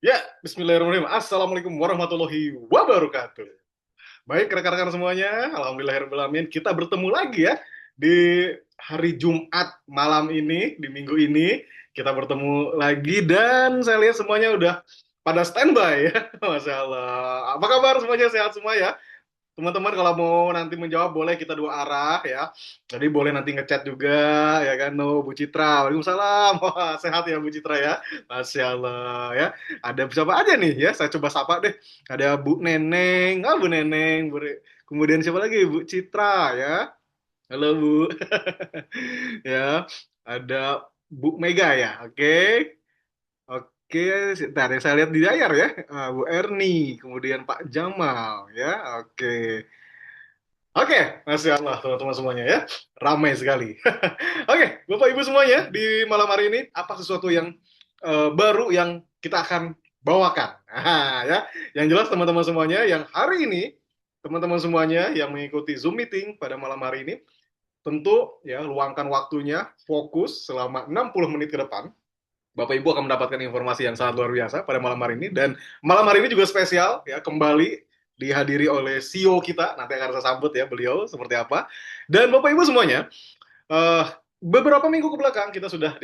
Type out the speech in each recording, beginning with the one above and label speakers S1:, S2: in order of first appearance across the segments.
S1: Ya, bismillahirrahmanirrahim. Assalamualaikum warahmatullahi wabarakatuh. Baik, rekan-rekan semuanya, alhamdulillahirrahmanirrahim. Kita bertemu lagi ya di hari Jumat malam ini, di minggu ini. Kita bertemu lagi dan saya lihat semuanya udah pada standby ya. Masya Allah. Apa kabar semuanya? Sehat semua ya? Teman-teman kalau mau nanti menjawab boleh kita dua arah ya. Jadi boleh nanti ngechat juga ya kan. No, Bu Citra. Waalaikumsalam. Wah, sehat ya Bu Citra ya. Masya Allah ya. Ada siapa aja nih ya. Saya coba sapa deh. Ada Bu Neneng. Ah, Bu Neneng. Kemudian siapa lagi? Bu Citra ya. Halo Bu. Ya. Ada Bu Mega ya. Oke. Oke, sebentar ya saya lihat di layar ya. Bu Erni, kemudian Pak Jamal ya. Oke. Oke, Masya Allah teman-teman semuanya ya, ramai sekali. Oke, Bapak Ibu semuanya di malam hari ini apa sesuatu yang baru yang kita akan bawakan? Nah, ya, yang jelas teman-teman semuanya yang hari ini teman-teman semuanya yang mengikuti Zoom meeting pada malam hari ini tentu ya luangkan waktunya fokus selama 60 menit ke depan. Bapak Ibu akan mendapatkan informasi yang sangat luar biasa pada malam hari ini dan malam hari ini juga spesial ya kembali dihadiri oleh CEO kita nanti akan saya sambut ya beliau seperti apa dan Bapak Ibu semuanya uh, beberapa minggu ke belakang kita sudah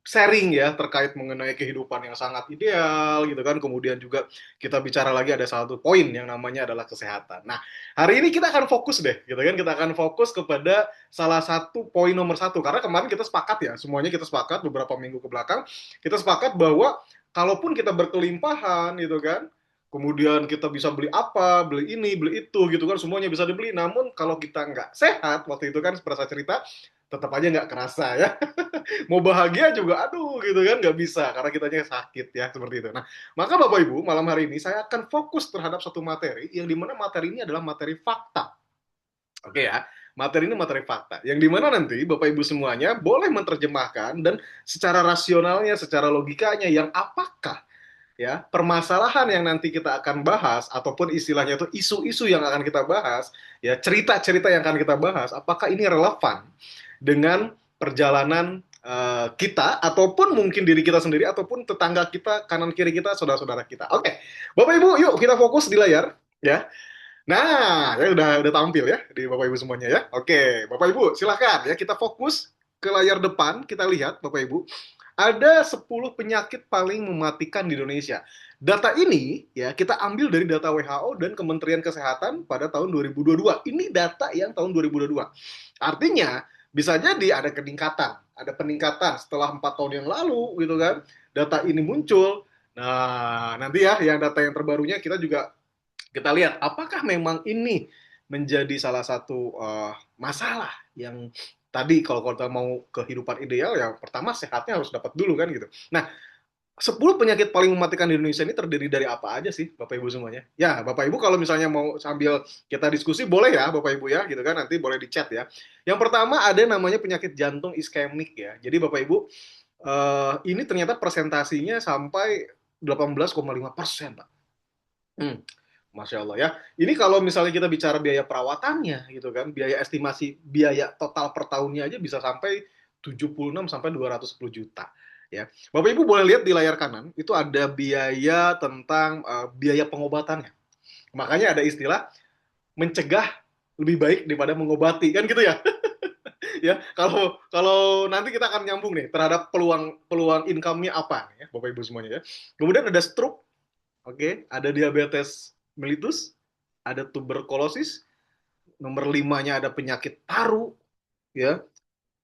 S1: sharing ya terkait mengenai kehidupan yang sangat ideal gitu kan. Kemudian juga kita bicara lagi ada satu poin yang namanya adalah kesehatan. Nah, hari ini kita akan fokus deh gitu kan. Kita akan fokus kepada salah satu poin nomor satu karena kemarin kita sepakat ya, semuanya kita sepakat beberapa minggu ke belakang kita sepakat bahwa kalaupun kita berkelimpahan gitu kan, kemudian kita bisa beli apa, beli ini, beli itu gitu kan, semuanya bisa dibeli. Namun kalau kita nggak sehat, waktu itu kan seperti saya cerita, tetap aja nggak kerasa ya. Mau bahagia juga, aduh gitu kan, nggak bisa karena kitanya sakit ya, seperti itu. Nah, maka Bapak Ibu, malam hari ini saya akan fokus terhadap satu materi, yang dimana materi ini adalah materi fakta. Oke ya, materi ini materi fakta. Yang dimana nanti Bapak Ibu semuanya boleh menerjemahkan dan secara rasionalnya, secara logikanya, yang apakah ya permasalahan yang nanti kita akan bahas ataupun istilahnya itu isu-isu yang akan kita bahas ya cerita-cerita yang akan kita bahas apakah ini relevan dengan perjalanan kita ataupun mungkin diri kita sendiri ataupun tetangga kita kanan kiri kita saudara-saudara kita. Oke, Bapak Ibu yuk kita fokus di layar ya. Nah, ya udah tampil ya di Bapak Ibu semuanya ya. Oke, Bapak Ibu silahkan ya kita fokus ke layar depan kita lihat Bapak Ibu ada 10 penyakit paling mematikan di Indonesia. Data ini ya kita ambil dari data WHO dan Kementerian Kesehatan pada tahun 2022. Ini data yang tahun 2022. Artinya bisa jadi ada peningkatan setelah 4 tahun yang lalu gitu kan. Data ini muncul. Nah, nanti ya yang data yang terbarunya kita lihat apakah memang ini menjadi salah satu masalah yang tadi kalau kita mau kehidupan ideal ya pertama sehatnya harus dapat dulu kan gitu. Nah, 10 penyakit paling mematikan di Indonesia ini terdiri dari apa aja sih Bapak Ibu semuanya? Ya, Bapak Ibu kalau misalnya mau sambil kita diskusi boleh ya Bapak Ibu ya gitu kan nanti boleh di chat ya. Yang pertama ada namanya penyakit jantung iskemik ya. Jadi Bapak Ibu ini ternyata presentasinya sampai 18,5%, Pak. Hmm. Masya Allah ya. Ini kalau misalnya kita bicara biaya perawatannya gitu kan, biaya estimasi biaya total per tahunnya aja bisa sampai 76 sampai 210 juta ya. Bapak Ibu boleh lihat di layar kanan itu ada biaya tentang biaya pengobatannya. Makanya ada istilah mencegah lebih baik daripada mengobati kan gitu ya. Ya, kalau kalau nanti kita akan nyambung nih terhadap peluang peluang income-nya apa nih ya Bapak Ibu semuanya ya. Kemudian ada stroke. Oke, ada diabetes mellitus, ada tuberkulosis, nomor limanya ada penyakit paru, ya.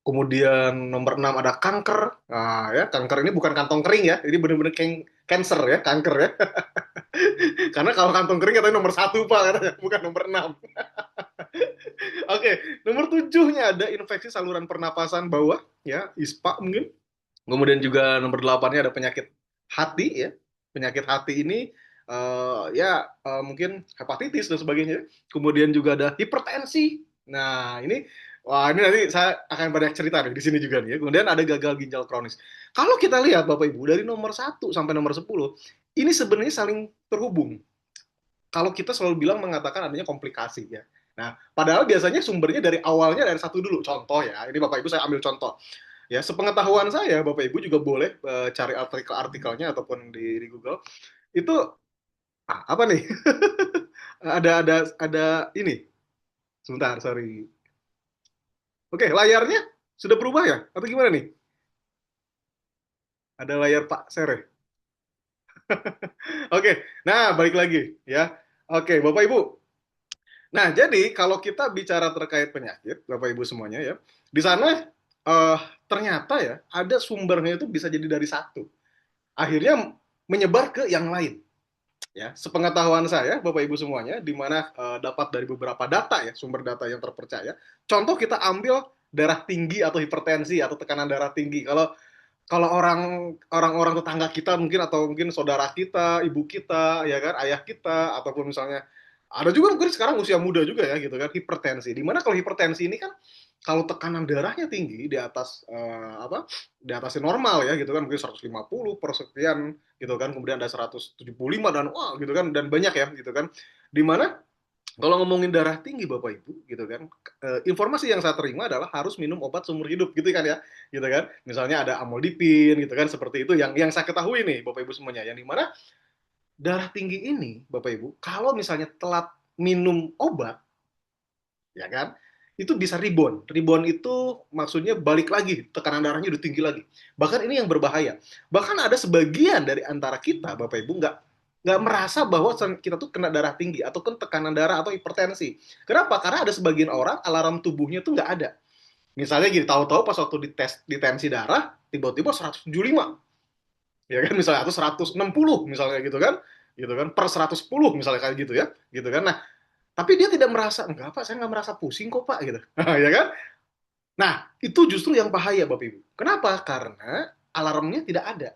S1: Kemudian nomor 6 ada kanker. Nah, ya, kanker ini bukan kantong kering ya. Ini benar-benar cancer ya, kanker ya. Karena kalau kantong kering katanya nomor satu Pak, katanya, bukan nomor 6. Oke, nomor 7-nya ada infeksi saluran pernapasan bawah, ya, ISPA mungkin. Kemudian juga nomor 8-nya ada penyakit hati ya. Penyakit hati ini mungkin hepatitis dan sebagainya. Kemudian juga ada hipertensi. Nah, ini wah ini nanti saya akan banyak cerita nih di sini juga nih ya. Kemudian ada gagal ginjal kronis. Kalau kita lihat Bapak Ibu dari nomor 1 sampai nomor 10 ini sebenarnya saling terhubung. Kalau kita selalu bilang mengatakan adanya komplikasi ya. Nah, padahal biasanya sumbernya dari awalnya dari satu dulu. Contoh ya, ini Bapak Ibu saya ambil contoh. Ya, sepengetahuan saya, Bapak Ibu juga boleh cari artikel-artikelnya ataupun di Google. Itu apa nih? Ada ini. Sebentar, sorry. Oke, layarnya sudah berubah ya? Atau gimana nih? Ada layar Pak Sere. Oke, nah balik lagi ya. Oke, Bapak Ibu. Nah, jadi kalau kita bicara terkait penyakit, Bapak Ibu semuanya ya, di sana eh, ternyata ya ada sumbernya itu bisa jadi dari satu. Akhirnya menyebar ke yang lain. Ya, sepengetahuan saya, Bapak Ibu semuanya, di mana dapat dari beberapa data ya, sumber data yang terpercaya. Contoh kita ambil darah tinggi atau hipertensi atau tekanan darah tinggi. Kalau kalau orang-orang tetangga kita mungkin atau mungkin saudara kita, ibu kita, ya kan, ayah kita ataupun misalnya ada juga mungkin sekarang usia muda juga ya gitu kan hipertensi. Dimana kalau hipertensi ini kan kalau tekanan darahnya tinggi di atas apa? Di atasnya normal ya gitu kan mungkin 150 per sekian gitu kan kemudian ada 175 dan wah gitu kan dan banyak ya gitu kan. Dimana kalau ngomongin darah tinggi Bapak Ibu gitu kan, informasi yang saya terima adalah harus minum obat seumur hidup gitu kan ya, gitu kan. Misalnya ada amlodipin gitu kan seperti itu yang saya ketahui nih Bapak Ibu semuanya. Yang dimana darah tinggi ini Bapak Ibu kalau misalnya telat minum obat ya kan itu bisa rebound. Rebound itu maksudnya balik lagi, tekanan darahnya udah tinggi lagi. Bahkan ini yang berbahaya. Bahkan ada sebagian dari antara kita, Bapak Ibu, nggak merasa bahwa kita tuh kena darah tinggi atau kan tekanan darah atau hipertensi. Kenapa? Karena ada sebagian orang alarm tubuhnya tuh nggak ada. Misalnya gini, tahu-tahu pas waktu dites di tensi darah, tiba-tiba 175, ya kan misalnya atau 160 misalnya gitu kan per 110 misalnya kayak gitu kan. Nah, tapi dia tidak merasa, enggak Pak, saya nggak merasa pusing kok Pak, gitu. Ya kan? Nah, itu justru yang bahaya Bapak Ibu. Kenapa? Karena alarmnya tidak ada.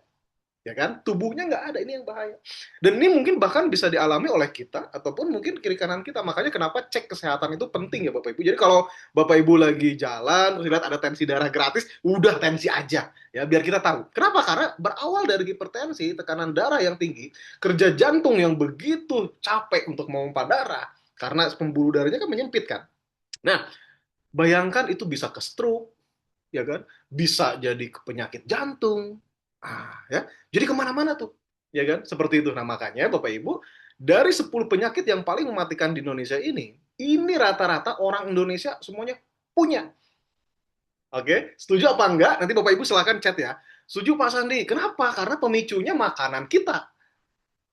S1: Ya kan? Tubuhnya nggak ada, ini yang bahaya. Dan ini mungkin bahkan bisa dialami oleh kita, ataupun mungkin kiri kanan kita. Makanya kenapa cek kesehatan itu penting ya Bapak Ibu. Jadi kalau Bapak Ibu lagi jalan, terus lihat ada tensi darah gratis, udah tensi aja. Ya, biar kita tahu. Kenapa? Karena berawal dari hipertensi, tekanan darah yang tinggi, kerja jantung yang begitu capek untuk memompa darah, karena pembuluh darahnya kan menyempit kan. Nah, bayangkan itu bisa ke stroke, ya kan? Bisa jadi ke penyakit jantung. Ya. Jadi kemana-mana tuh, ya kan? Seperti itu. Nah, makanya Bapak Ibu, dari 10 penyakit yang paling mematikan di Indonesia ini rata-rata orang Indonesia semuanya punya. Oke, setuju apa enggak? Nanti Bapak Ibu silahkan chat ya. Setuju Pak Sandi. Kenapa? Karena pemicunya makanan kita.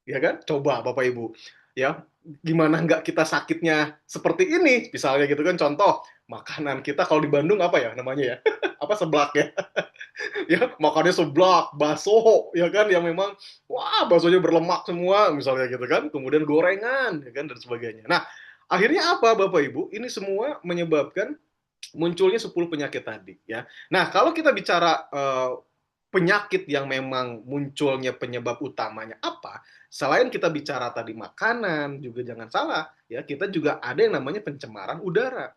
S1: Ya kan? Coba Bapak Ibu. Ya, gimana nggak kita sakitnya seperti ini? Misalnya gitu kan, contoh, makanan kita kalau di Bandung apa ya namanya ya? Apa seblak ya? Ya, makannya seblak, bakso, ya kan, yang memang, wah, baksonya berlemak semua, misalnya gitu kan, kemudian gorengan, ya kan, dan sebagainya. Nah, akhirnya apa, Bapak Ibu? Ini semua menyebabkan munculnya 10 penyakit tadi, ya. Nah, kalau kita bicara penyakit yang memang munculnya penyebab utamanya apa, selain kita bicara tadi makanan, juga jangan salah, ya, kita juga ada yang namanya pencemaran udara.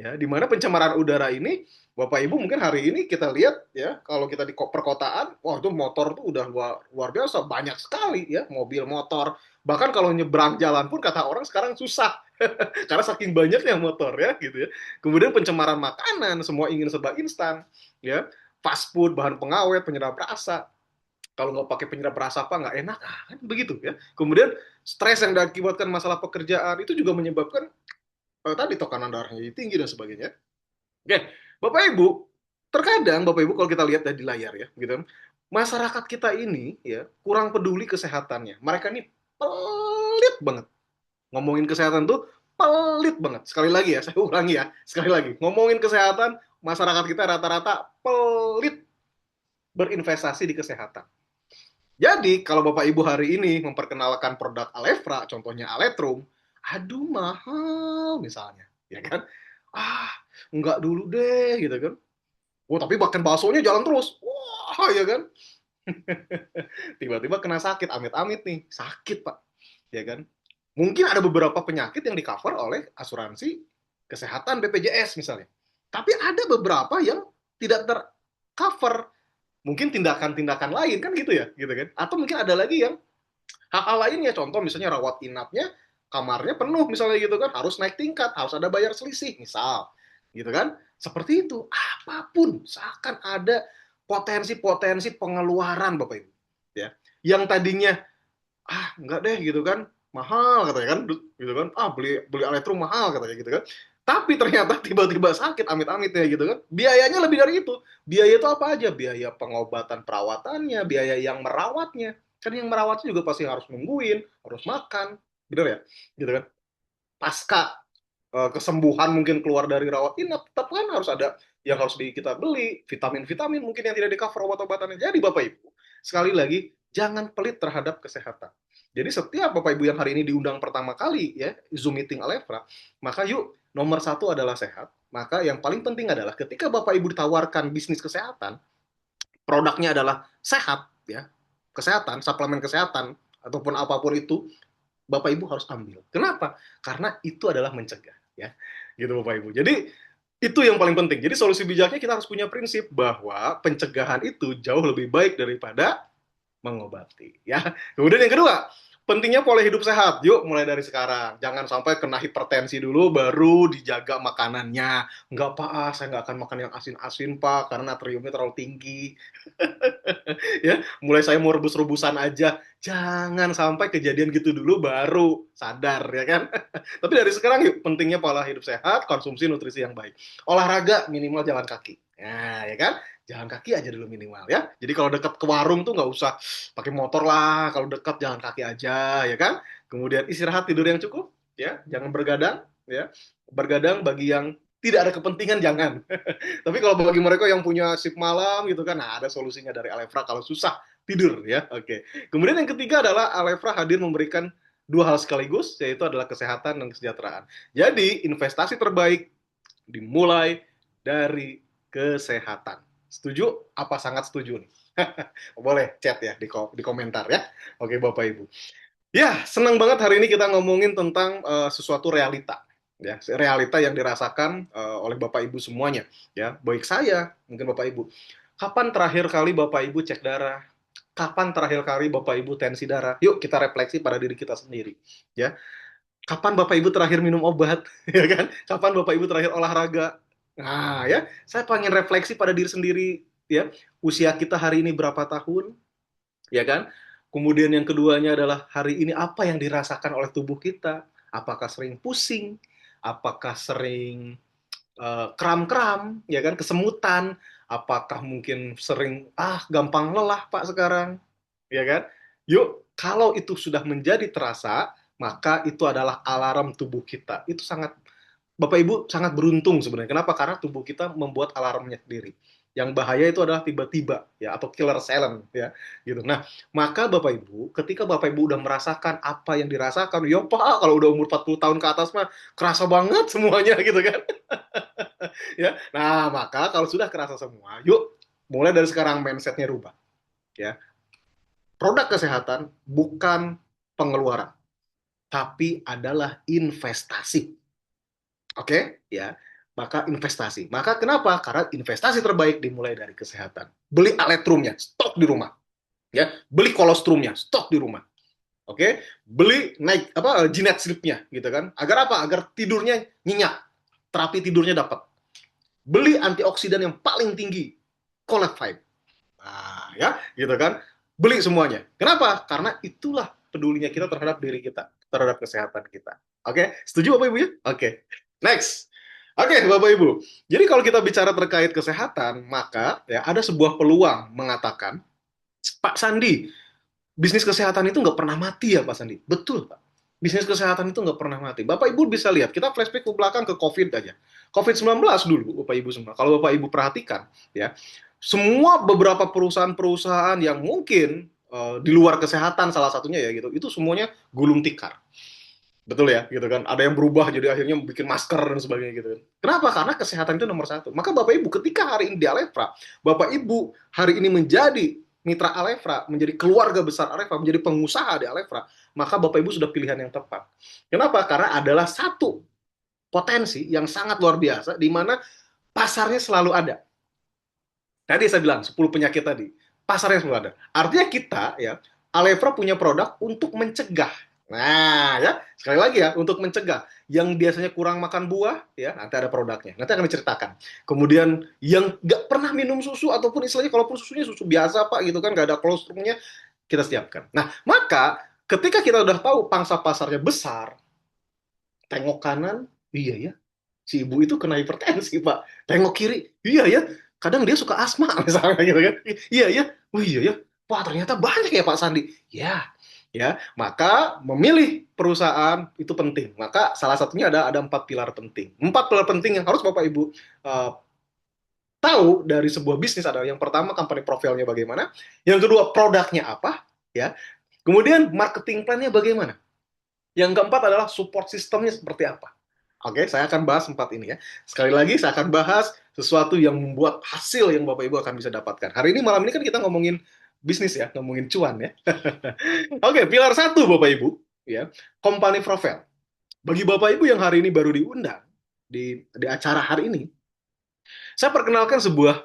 S1: Ya, di mana pencemaran udara ini Bapak Ibu mungkin hari ini kita lihat ya kalau kita di perkotaan, wah itu motor tuh udah luar biasa banyak sekali ya mobil motor. Bahkan kalau nyebrang jalan pun kata orang sekarang susah karena saking banyaknya motor ya gitu ya. Kemudian pencemaran makanan, semua ingin serba instan ya. Fast food, bahan pengawet, penyedap rasa. Kalau nggak pakai penyedap rasa apa nggak enak kan begitu ya. Kemudian stres yang diakibatkan masalah pekerjaan itu juga menyebabkan tadi tekanan darahnya tinggi dan sebagainya. Oke, Bapak Ibu, terkadang Bapak Ibu kalau kita lihat dari layar ya, gitu, masyarakat kita ini ya kurang peduli kesehatannya. Mereka ini pelit banget. Ngomongin kesehatan tuh pelit banget. Sekali lagi ya, saya ulangi ya, sekali lagi. Ngomongin kesehatan, masyarakat kita rata-rata pelit berinvestasi di kesehatan. Jadi, kalau Bapak Ibu hari ini memperkenalkan produk Alevra, contohnya Aletrum, aduh mahal misalnya, ya kan? Ah, enggak dulu deh, gitu kan? Oh, tapi bahkan baksonya jalan terus. Wah, ya kan? Tiba-tiba kena sakit, amit-amit nih, sakit Pak, ya kan? Mungkin ada beberapa penyakit yang di-cover oleh asuransi kesehatan BPJS misalnya. Tapi ada beberapa yang tidak tercover. Mungkin tindakan-tindakan lain kan gitu kan? Atau mungkin ada lagi yang hal-hal lainnya, contoh misalnya rawat inapnya kamarnya penuh misalnya gitu kan, harus naik tingkat, harus ada bayar selisih misal. gitu kan? Seperti itu, apapun seakan ada potensi-potensi pengeluaran Bapak Ibu, ya. Yang tadinya enggak deh gitu kan, mahal katanya kan, gitu kan, beli beli elektro mahal katanya gitu kan. Tapi ternyata tiba-tiba sakit amit-amit ya gitu kan. Biayanya lebih dari itu. Biaya itu apa aja? Biaya pengobatan perawatannya, biaya yang merawatnya. Kan yang merawatnya juga pasti harus nungguin, harus makan, bener ya? Gitu kan. Pasca kesembuhan mungkin keluar dari rawat inap, tetap kan harus ada yang harus kita beli, vitamin-vitamin mungkin yang tidak di cover obat-obatannya. Jadi Bapak Ibu, sekali lagi, jangan pelit terhadap kesehatan. Jadi setiap Bapak Ibu yang hari ini diundang pertama kali ya Zoom meeting Alefra, maka yuk nomor satu adalah sehat. Maka yang paling penting adalah ketika Bapak Ibu ditawarkan bisnis kesehatan, produknya adalah sehat ya, kesehatan, suplemen kesehatan ataupun apapun itu, Bapak Ibu harus ambil. Kenapa? Karena itu adalah mencegah ya. Gitu Bapak Ibu. Jadi itu yang paling penting. Jadi solusi bijaknya kita harus punya prinsip bahwa pencegahan itu jauh lebih baik daripada mengobati ya. Kemudian yang kedua, pentingnya pola hidup sehat. Yuk mulai dari sekarang. Jangan sampai kena hipertensi dulu baru dijaga makanannya. Enggak Pak, saya nggak akan makan yang asin-asin Pak karena natriumnya terlalu tinggi. Ya, mulai saya mau rebus-rebusan aja. Jangan sampai kejadian gitu dulu baru sadar ya kan. Tapi dari sekarang yuk pentingnya pola hidup sehat, konsumsi nutrisi yang baik. Olahraga minimal jalan kaki. Nah, ya kan? Jalan kaki aja dulu minimal ya. Jadi kalau dekat ke warung tuh nggak usah pakai motor lah. Kalau dekat jalan kaki aja ya kan. Kemudian istirahat tidur yang cukup ya. Jangan bergadang ya. Bergadang bagi yang tidak ada kepentingan jangan. Tapi kalau bagi mereka yang punya shift malam gitu kan, nah ada solusinya dari Alefra kalau susah tidur ya. Oke. Kemudian yang ketiga adalah Alefra hadir memberikan dua hal sekaligus, yaitu adalah kesehatan dan kesejahteraan. Jadi investasi terbaik dimulai dari kesehatan. Setuju? Apa sangat setuju nih? Boleh chat ya di komentar ya. Oke Bapak Ibu. Ya, senang banget hari ini kita ngomongin tentang sesuatu realita. Ya, realita yang dirasakan oleh Bapak Ibu semuanya. Ya, baik saya, mungkin Bapak Ibu. Kapan terakhir kali Bapak Ibu cek darah? Kapan terakhir kali Bapak Ibu tensi darah? Yuk kita refleksi pada diri kita sendiri. Ya, kapan Bapak Ibu terakhir minum obat? Ya kan? Kapan Bapak Ibu terakhir olahraga? Nah, ya, saya pengen refleksi pada diri sendiri. Ya, usia kita hari ini berapa tahun? Ya kan? Kemudian yang keduanya adalah hari ini apa yang dirasakan oleh tubuh kita? Apakah sering pusing? Apakah sering kram-kram, ya kan, kesemutan? Apakah mungkin sering gampang lelah Pak sekarang? Ya kan? Yuk, kalau itu sudah menjadi terasa, maka itu adalah alarm tubuh kita. Itu sangat Bapak Ibu sangat beruntung sebenarnya. Kenapa? Karena tubuh kita membuat alarmnya sendiri. Yang bahaya itu adalah tiba-tiba ya atau killer silent ya gitu. Nah, maka Bapak Ibu, ketika Bapak Ibu udah merasakan apa yang dirasakan, ya Pak, kalau udah umur 40 tahun ke atas mah kerasa banget semuanya gitu kan. Ya. Nah, maka kalau sudah kerasa semua, yuk mulai dari sekarang mindsetnya rubah ya. Produk kesehatan bukan pengeluaran, tapi adalah investasi. Oke, ya. Maka investasi. Maka kenapa? Karena investasi terbaik dimulai dari kesehatan. Beli aletrumnya, stok di rumah. Ya, beli kolostrumnya, stok di rumah. Oke, beli naik jinet slipnya gitu kan. Agar apa? Agar tidurnya nyenyak. Terapi tidurnya dapat. Beli antioksidan yang paling tinggi, Collagen 5. Nah, ya, gitu kan. Beli semuanya. Kenapa? Karena itulah pedulinya kita terhadap diri kita, terhadap kesehatan kita. Oke, setuju Bapak Ibu ya? Oke. Next. Oke, Bapak Ibu. Jadi kalau kita bicara terkait kesehatan, maka ya ada sebuah peluang mengatakan, Pak Sandi, bisnis kesehatan itu nggak pernah mati ya Pak Sandi? Betul, Pak. Bisnis kesehatan itu nggak pernah mati. Bapak Ibu bisa lihat, kita flashback ke belakang ke COVID aja. COVID-19 dulu, Bapak Ibu semua. Kalau Bapak Ibu perhatikan, ya, semua beberapa perusahaan-perusahaan yang mungkin di luar kesehatan salah satunya ya gitu, itu semuanya gulung tikar. Betul ya, gitu kan. Ada yang berubah jadi akhirnya bikin masker dan sebagainya gitu kan. Kenapa? Karena kesehatan itu nomor satu. Maka Bapak Ibu ketika hari ini di Alefra, Bapak Ibu hari ini menjadi mitra Alefra, menjadi keluarga besar Alefra, menjadi pengusaha di Alefra, maka Bapak Ibu sudah pilihan yang tepat. Kenapa? Karena adalah satu potensi yang sangat luar biasa di mana pasarnya selalu ada. Tadi saya bilang 10 penyakit tadi, pasarnya selalu ada. Artinya kita ya, Alefra punya produk untuk mencegah Nah, ya, sekali lagi ya, untuk mencegah yang biasanya kurang makan buah, ya, nanti ada produknya. Nanti akan diceritakan. Kemudian yang nggak pernah minum susu ataupun istilahnya kalaupun susunya susu biasa Pak, gitu kan, nggak ada kolostrumnya, kita siapkan. Nah, maka ketika kita udah tahu pangsa pasarnya besar, tengok kanan, iya ya, si ibu itu kena hipertensi Pak. Tengok kiri, iya ya, kadang dia suka asma misalnya gitu kan. Iya ya, oh iya ya, wah ternyata banyak ya Pak Sandi. Ya, ya, maka memilih perusahaan itu penting. Maka salah satunya ada 4 pilar penting. 4 pilar penting yang harus Bapak Ibu tahu dari sebuah bisnis adalah yang pertama company profilnya bagaimana, yang kedua produknya apa, ya. Kemudian marketing plan-nya bagaimana. Yang keempat adalah support sistemnya seperti apa. Oke, saya akan bahas 4 ini ya. Sekali lagi, saya akan bahas sesuatu yang membuat hasil yang Bapak Ibu akan bisa dapatkan. Hari ini, malam ini kan kita ngomongin bisnis ya, ngomongin cuan ya. Oke, pilar satu Bapak Ibu, ya, company profile. Bagi Bapak Ibu yang hari ini baru diundang di acara hari ini, saya perkenalkan sebuah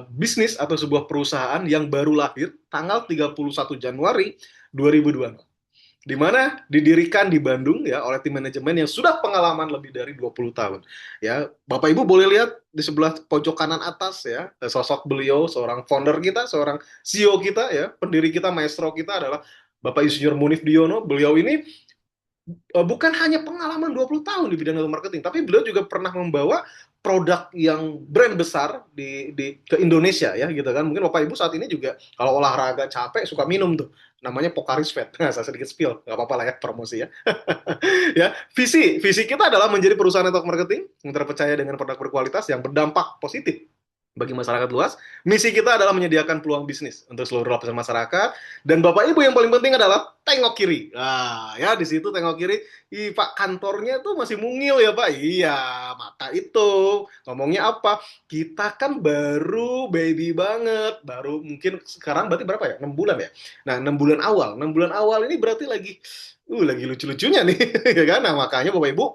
S1: bisnis atau sebuah perusahaan yang baru lahir tanggal 31 Januari 2020, di mana didirikan di Bandung ya oleh tim manajemen yang sudah pengalaman lebih dari 20 tahun. Ya, Bapak Ibu boleh lihat di sebelah pojok kanan atas ya, sosok beliau seorang founder kita, seorang CEO kita ya, pendiri kita, maestro kita adalah Bapak Insinyur Munif Diono. Beliau ini bukan hanya pengalaman 20 tahun di bidang marketing, tapi beliau juga pernah membawa produk yang brand besar ke Indonesia ya gitu kan. Mungkin Bapak Ibu saat ini juga kalau olahraga capek suka minum tuh. Namanya Pocari Sweat. Nah, saya sedikit spill, nggak apa-apa lah ya promosi ya. Ya, visi kita adalah menjadi perusahaan network marketing yang terpercaya dengan produk berkualitas yang berdampak positif bagi masyarakat luas. Misi kita adalah menyediakan peluang bisnis untuk seluruh lapisan masyarakat. Dan Bapak Ibu yang paling penting adalah tengok kiri. Nah, ya di situ tengok kiri. Ih, Pak, kantornya tuh masih mungil ya, Pak. Iya, maka itu ngomongnya apa? Kita kan baru baby banget. Baru mungkin sekarang berarti berapa ya? 6 bulan ya? Nah, 6 bulan awal. 6 bulan awal ini berarti lagi lucu-lucunya nih, ya kan? Nah, makanya Bapak Ibu,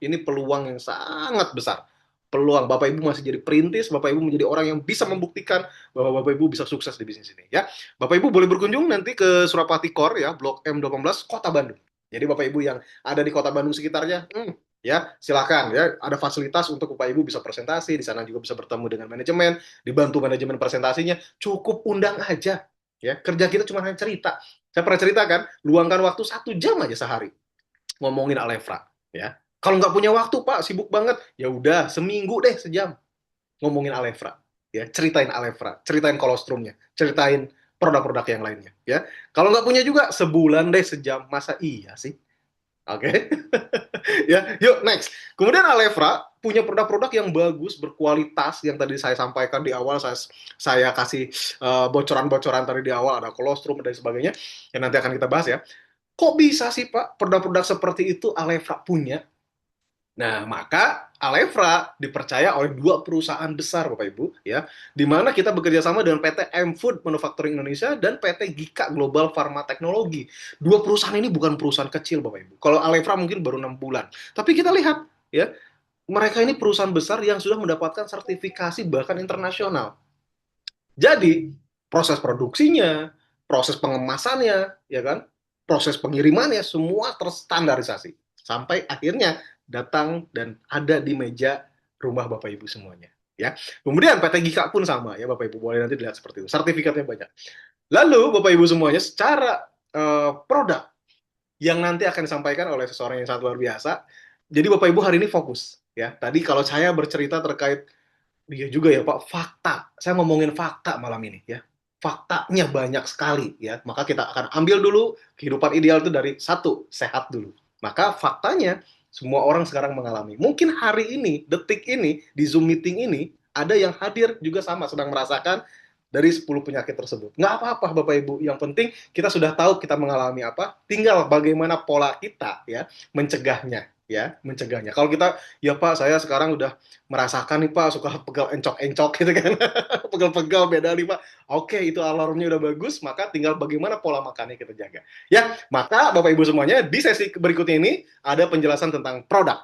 S1: ini peluang yang sangat besar. Peluang Bapak Ibu masih jadi perintis, Bapak Ibu menjadi orang yang bisa membuktikan bahwa Bapak Ibu bisa sukses di bisnis ini ya. Bapak Ibu boleh berkunjung nanti ke Surapati Core ya, Blok M18, Kota Bandung. Jadi Bapak Ibu yang ada di Kota Bandung sekitarnya, ya silakan ya, ada fasilitas untuk Bapak Ibu bisa presentasi, di sana juga bisa bertemu dengan manajemen, dibantu manajemen presentasinya, cukup undang aja ya. Kerja kita cuma hanya cerita. Saya pernah ceritakan, luangkan waktu 1 jam aja sehari ngomongin Alefra ya. Kalau nggak punya waktu Pak, sibuk banget, ya udah seminggu deh sejam ngomongin Alefra ya, ceritain Alefra, ceritain kolostrumnya, ceritain produk-produk yang lainnya ya. Kalau nggak punya juga sebulan deh sejam, masa iya sih? Oke. Okay. Ya, yuk next. Kemudian Alefra punya produk-produk yang bagus, berkualitas yang tadi saya sampaikan di awal, saya kasih bocoran-bocoran tadi di awal, ada kolostrum dan sebagainya yang nanti akan kita bahas ya. Kok bisa sih Pak produk-produk seperti itu Alefra punya? Nah, maka Alefra dipercaya oleh 2 perusahaan besar, Bapak Ibu, ya, di mana kita bekerja sama dengan PT M Food Manufacturing Indonesia dan PT Gika Global Pharma Technology. 2 perusahaan ini bukan perusahaan kecil, Bapak Ibu. Kalau Alefra mungkin baru 6 bulan. Tapi kita lihat, ya, mereka ini perusahaan besar yang sudah mendapatkan sertifikasi bahkan internasional. Jadi, proses produksinya, proses pengemasannya, ya kan, proses pengirimannya, semua terstandarisasi. Sampai akhirnya datang dan ada di meja rumah Bapak Ibu semuanya. Ya. Kemudian PT Gika pun sama ya Bapak Ibu, boleh nanti dilihat seperti itu. Sertifikatnya banyak. Lalu Bapak Ibu semuanya secara produk yang nanti akan disampaikan oleh seseorang yang sangat luar biasa. Jadi Bapak Ibu hari ini fokus ya. Tadi kalau saya bercerita terkait iya juga ya Pak, fakta. Saya ngomongin fakta malam ini ya. Faktanya banyak sekali ya. Maka kita akan ambil dulu kehidupan ideal itu dari satu, sehat dulu. Maka faktanya semua orang sekarang mengalami. Mungkin hari ini, detik ini, di Zoom meeting ini, ada yang hadir juga sama, sedang merasakan dari 10 penyakit tersebut. Nggak apa-apa Bapak Ibu, yang penting kita sudah tahu kita mengalami apa, tinggal bagaimana pola kita ya mencegahnya. Ya, mencegahnya. Kalau kita, ya Pak, saya sekarang udah merasakan nih Pak, suka pegal encok-encok gitu kan. Pegal-pegal beda nih Pak. Oke, itu alarmnya udah bagus, maka tinggal bagaimana pola makannya kita jaga. Ya, maka Bapak Ibu semuanya, di sesi berikutnya ini ada penjelasan tentang produk.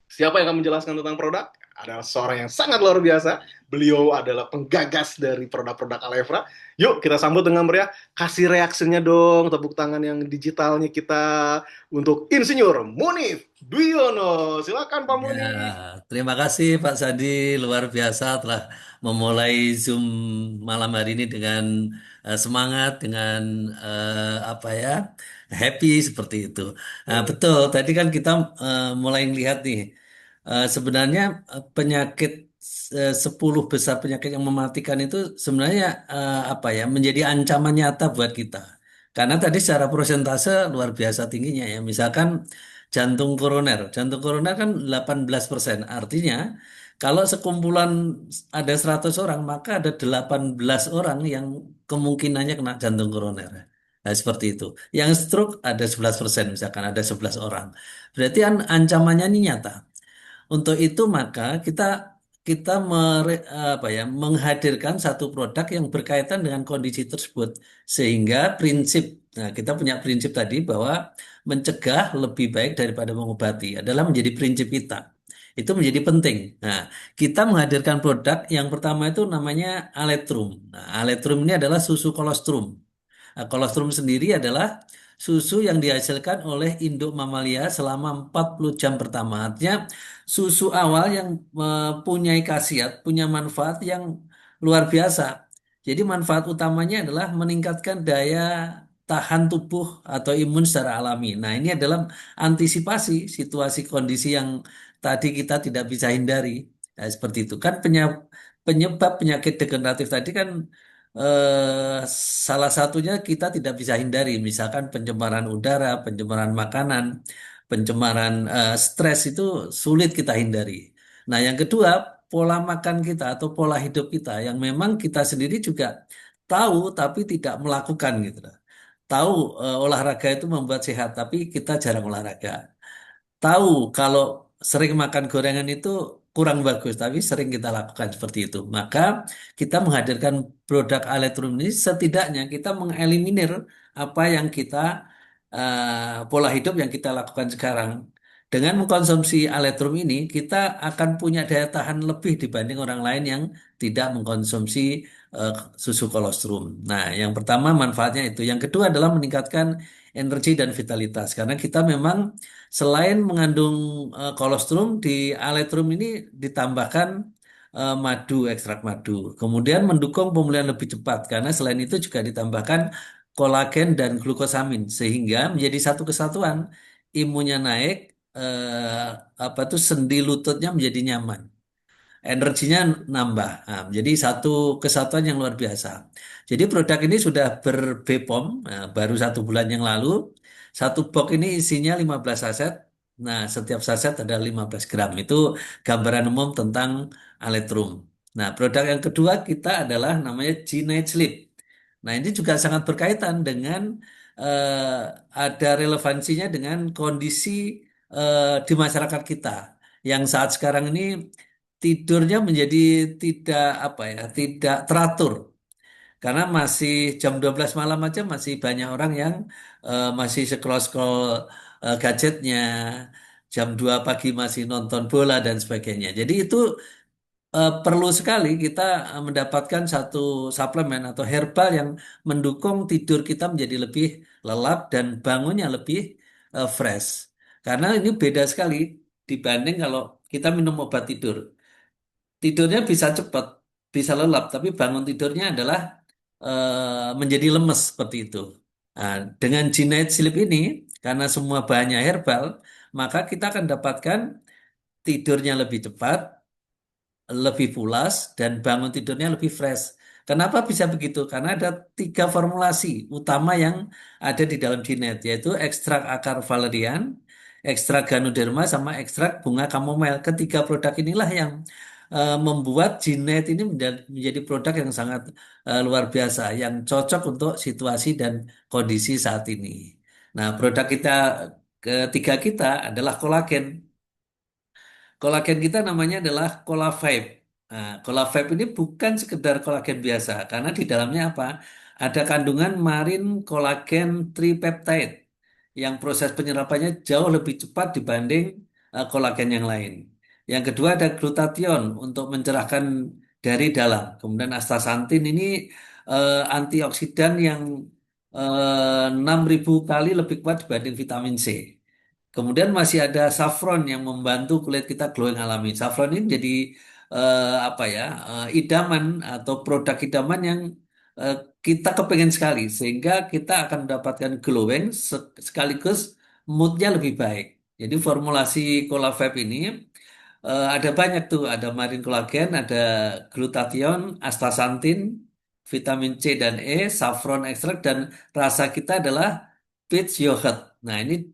S1: Siapa yang akan menjelaskan tentang produk? Ada seorang yang sangat luar biasa Beliau adalah penggagas dari produk-produk Alevra. Yuk kita sambut dengan meriah. Kasih reaksinya dong, tepuk tangan yang digitalnya kita untuk Insinyur Munif Dwiyono. Silakan Pak
S2: Ya,
S1: Munif.
S2: terima kasih Pak Sandi, luar biasa telah memulai Zoom malam hari ini dengan semangat, dengan apa ya, happy seperti itu. Nah, betul, tadi kan kita mulai melihat nih, sebenarnya penyakit 10 besar penyakit yang mematikan itu sebenarnya apa ya, menjadi ancaman nyata buat kita. Karena tadi secara persentase luar biasa tingginya ya, misalkan jantung koroner kan 18%. Artinya kalau sekumpulan ada 100 orang, maka ada 18 orang yang kemungkinannya kena jantung koroner. Nah, seperti itu. Yang stroke ada 11%, misalkan ada 11 orang. Berarti ancamannya ini nyata. Untuk itu maka kita kita apa ya, menghadirkan satu produk yang berkaitan dengan kondisi tersebut sehingga prinsip, nah kita punya prinsip tadi bahwa mencegah lebih baik daripada mengobati adalah menjadi prinsip kita. Itu menjadi penting. Nah, kita menghadirkan produk yang pertama itu namanya Aletrum. Nah, Aletrum ini adalah susu kolostrum. Nah, kolostrum sendiri adalah susu yang dihasilkan oleh induk mamalia selama 40 jam pertama. Artinya susu awal yang mempunyai khasiat, punya manfaat yang luar biasa. Jadi manfaat utamanya adalah meningkatkan daya tahan tubuh atau imun secara alami. Nah, ini adalah antisipasi situasi kondisi yang tadi kita tidak bisa hindari. Nah, seperti itu kan penyebab penyakit degeneratif tadi kan salah satunya kita tidak bisa hindari, misalkan pencemaran udara, pencemaran makanan, pencemaran stres itu sulit kita hindari. Nah, yang kedua, pola makan kita atau pola hidup kita yang memang kita sendiri juga tahu tapi tidak melakukan gitu loh. Tahu olahraga itu membuat sehat, tapi kita jarang olahraga. Tahu kalau sering makan gorengan itu kurang bagus, tapi sering kita lakukan seperti itu. Maka kita menghadirkan produk Aletrum ini setidaknya kita mengeliminir apa yang kita pola hidup yang kita lakukan sekarang. Dengan mengkonsumsi Aletrum ini, kita akan punya daya tahan lebih dibanding orang lain yang tidak mengkonsumsi eh, susu kolostrum. Nah, yang pertama manfaatnya itu. Yang kedua adalah meningkatkan energi dan vitalitas. Karena kita memang selain mengandung kolostrum, di aletrum ini ditambahkan madu, ekstrak madu. Kemudian mendukung pemulihan lebih cepat karena selain itu juga ditambahkan kolagen dan glukosamin sehingga menjadi satu kesatuan, imunnya naik, apa tuh sendi lututnya menjadi nyaman, energinya nambah. Nah, jadi satu kesatuan yang luar biasa. Jadi produk ini sudah ber-BPOM, nah, baru 1 bulan yang lalu. Satu box ini isinya 15 saset. Nah, setiap saset ada 15 gram. Itu gambaran umum tentang Aletrum. Nah, produk yang kedua kita adalah namanya G-Night Sleep. Nah, ini juga sangat berkaitan dengan ada relevansinya dengan kondisi di masyarakat kita yang saat sekarang ini tidurnya menjadi tidak apa ya, tidak teratur. Karena masih jam 12 malam aja masih banyak orang yang masih scroll-scroll gadgetnya, jam 2 pagi masih nonton bola dan sebagainya. Jadi itu perlu sekali kita mendapatkan satu suplemen atau herbal yang mendukung tidur kita menjadi lebih lelap dan bangunnya lebih fresh. Karena ini beda sekali dibanding kalau kita minum obat tidur. Tidurnya bisa cepat, bisa lelap, tapi bangun tidurnya adalah menjadi lemes seperti itu. Nah, dengan G-Night Sleep ini, karena semua bahannya herbal, maka kita akan dapatkan tidurnya lebih cepat, lebih pulas, dan bangun tidurnya lebih fresh. Kenapa bisa begitu? Karena ada 3 formulasi utama yang ada di dalam G-Night, yaitu ekstrak akar valerian, ekstrak ganoderma, sama ekstrak bunga kamomil. Ketiga produk inilah yang membuat G-Night ini menjadi produk yang sangat luar biasa, yang cocok untuk situasi dan kondisi saat ini. Nah, produk kita ketiga kita adalah kolagen. Kolagen kita namanya adalah Colafab. Nah, Colafab ini bukan sekedar kolagen biasa, karena di dalamnya apa? Ada kandungan marin kolagen tripeptide yang proses penyerapannya jauh lebih cepat dibanding kolagen yang lain. Yang kedua ada glutathione untuk mencerahkan dari dalam. Kemudian astaxanthin ini antioksidan yang 6.000 kali lebih kuat dibanding vitamin C. Kemudian masih ada saffron yang membantu kulit kita glowing alami. Saffron ini jadi apa ya, idaman atau produk idaman yang eh, kita kepengen sekali sehingga kita akan mendapatkan glowing sekaligus moodnya lebih baik. Jadi formulasi Colafab ini ada banyak tuh, ada marine collagen, ada glutathione, astaxanthin, vitamin C dan E, saffron extract dan rasa kita adalah peach yogurt. Nah, ini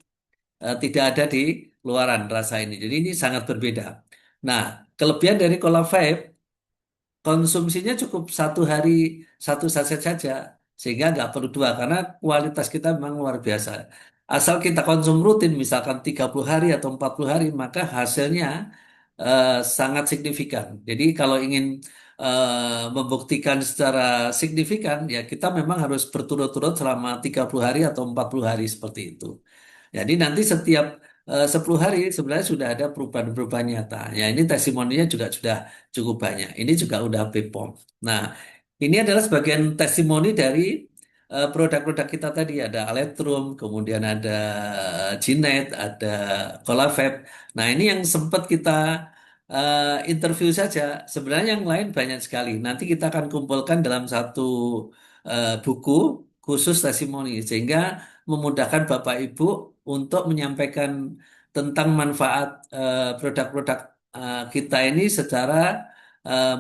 S2: tidak ada di luaran rasa ini. Jadi ini sangat berbeda. Nah, kelebihan dari Cola Vibe, konsumsinya cukup 1 hari 1 saset saja, sehingga nggak perlu dua karena kualitas kita memang luar biasa. Asal kita konsum rutin, misalkan 30 hari atau 40 hari, maka hasilnya sangat signifikan. Jadi kalau ingin membuktikan secara signifikan, ya kita memang harus berturut-turut selama 30 hari atau 40 hari seperti itu. Jadi nanti setiap 10 hari sebenarnya sudah ada perubahan-perubahan nyata. Ya ini testimoninya juga sudah cukup banyak. Ini juga udah BPOM. Nah, ini adalah sebagian testimoni dari produk-produk kita tadi. Ada Aletrum, kemudian ada Ginet, ada Colafab. Nah, ini yang sempat kita interview saja. Sebenarnya yang lain banyak sekali. Nanti kita akan kumpulkan dalam satu buku khusus testimoni. Sehingga memudahkan Bapak Ibu untuk menyampaikan tentang manfaat produk-produk kita ini secara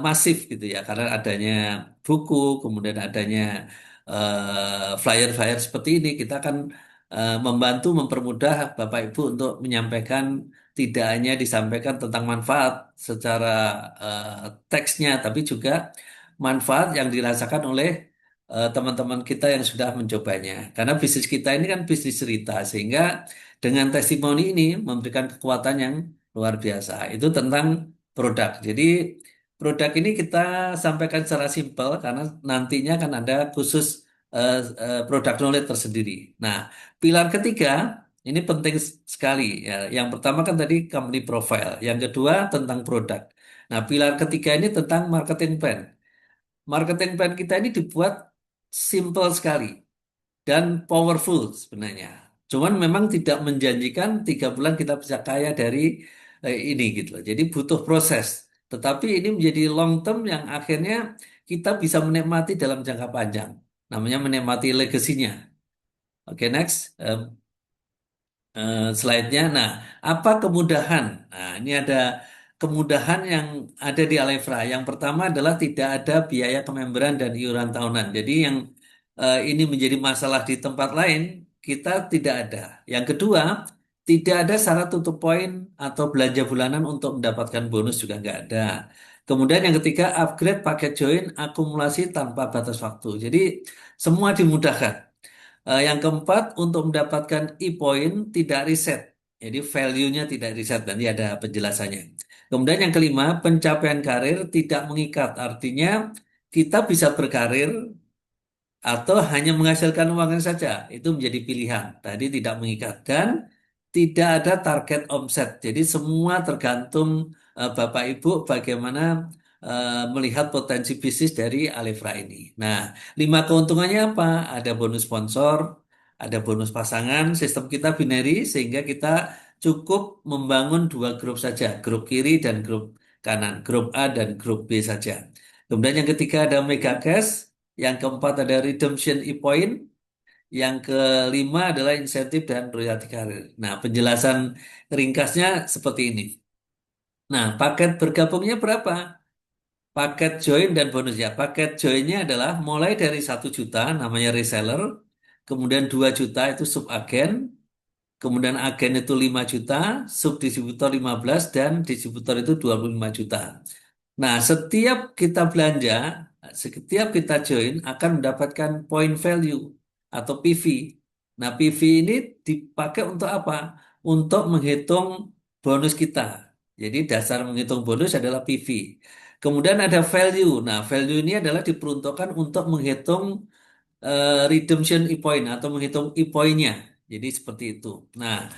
S2: masif gitu ya, karena adanya buku, kemudian adanya flyer-flyer seperti ini, kita akan membantu mempermudah Bapak Ibu untuk menyampaikan tidak hanya disampaikan tentang manfaat secara teksnya, tapi juga manfaat yang dirasakan oleh teman-teman kita yang sudah mencobanya. Karena bisnis kita ini kan bisnis cerita, sehingga dengan testimoni ini memberikan kekuatan yang luar biasa. Itu tentang produk. Jadi produk ini kita sampaikan secara simpel karena nantinya akan ada khusus produk knowledge tersendiri. Nah, pilar ketiga ini penting sekali ya. Yang pertama kan tadi company profile, yang kedua tentang produk. Nah, pilar ketiga ini tentang marketing plan. Marketing plan kita ini dibuat simple sekali dan powerful sebenarnya. Cuman memang tidak menjanjikan 3 bulan kita bisa kaya dari ini gitu loh. Jadi butuh proses. Tetapi ini menjadi long term yang akhirnya kita bisa menikmati dalam jangka panjang. Namanya menikmati legasinya. Oke, next. Slide-nya. Nah, apa kemudahan? Nah, ini ada kemudahan yang ada di Alefra. Yang pertama adalah tidak ada biaya kememberan dan iuran tahunan. Jadi yang ini menjadi masalah di tempat lain, kita tidak ada. Yang kedua, tidak ada syarat tutup poin atau belanja bulanan untuk mendapatkan bonus juga nggak ada. Kemudian yang ketiga, upgrade paket join akumulasi tanpa batas waktu. Jadi semua dimudahkan. Yang keempat, untuk mendapatkan e-point tidak riset. Jadi value-nya tidak riset, nanti ada penjelasannya. Kemudian yang kelima, pencapaian karir tidak mengikat. Artinya kita bisa berkarir atau hanya menghasilkan uangnya saja. Itu menjadi pilihan. Tadi tidak mengikat. Dan tidak ada target omset. Jadi semua tergantung Bapak Ibu bagaimana melihat potensi bisnis dari Alifra ini. Nah, 5 keuntungannya apa? Ada bonus sponsor, ada bonus pasangan, sistem kita binary sehingga kita cukup membangun 2 grup saja, grup kiri dan grup kanan, grup A dan grup B saja. Kemudian yang ketiga ada mega cash, yang keempat ada redemption e-point, yang kelima adalah insentif dan royalti karir. Nah, penjelasan ringkasnya seperti ini. Nah, paket bergabungnya berapa? Paket join dan bonus ya. Paket joinnya adalah mulai dari 1 juta namanya reseller, kemudian 2 juta itu subagen, kemudian agen itu 5 juta, subdistributor 15 dan distributor itu 25 juta. Nah, setiap kita belanja, setiap kita join akan mendapatkan point value atau PV. Nah, PV ini dipakai untuk apa? Untuk menghitung bonus kita. Jadi dasar menghitung bonus adalah PV. Kemudian ada value. Nah, value ini adalah diperuntukkan untuk menghitung redemption e-point atau menghitung e-point-nya. Jadi seperti itu. Nah,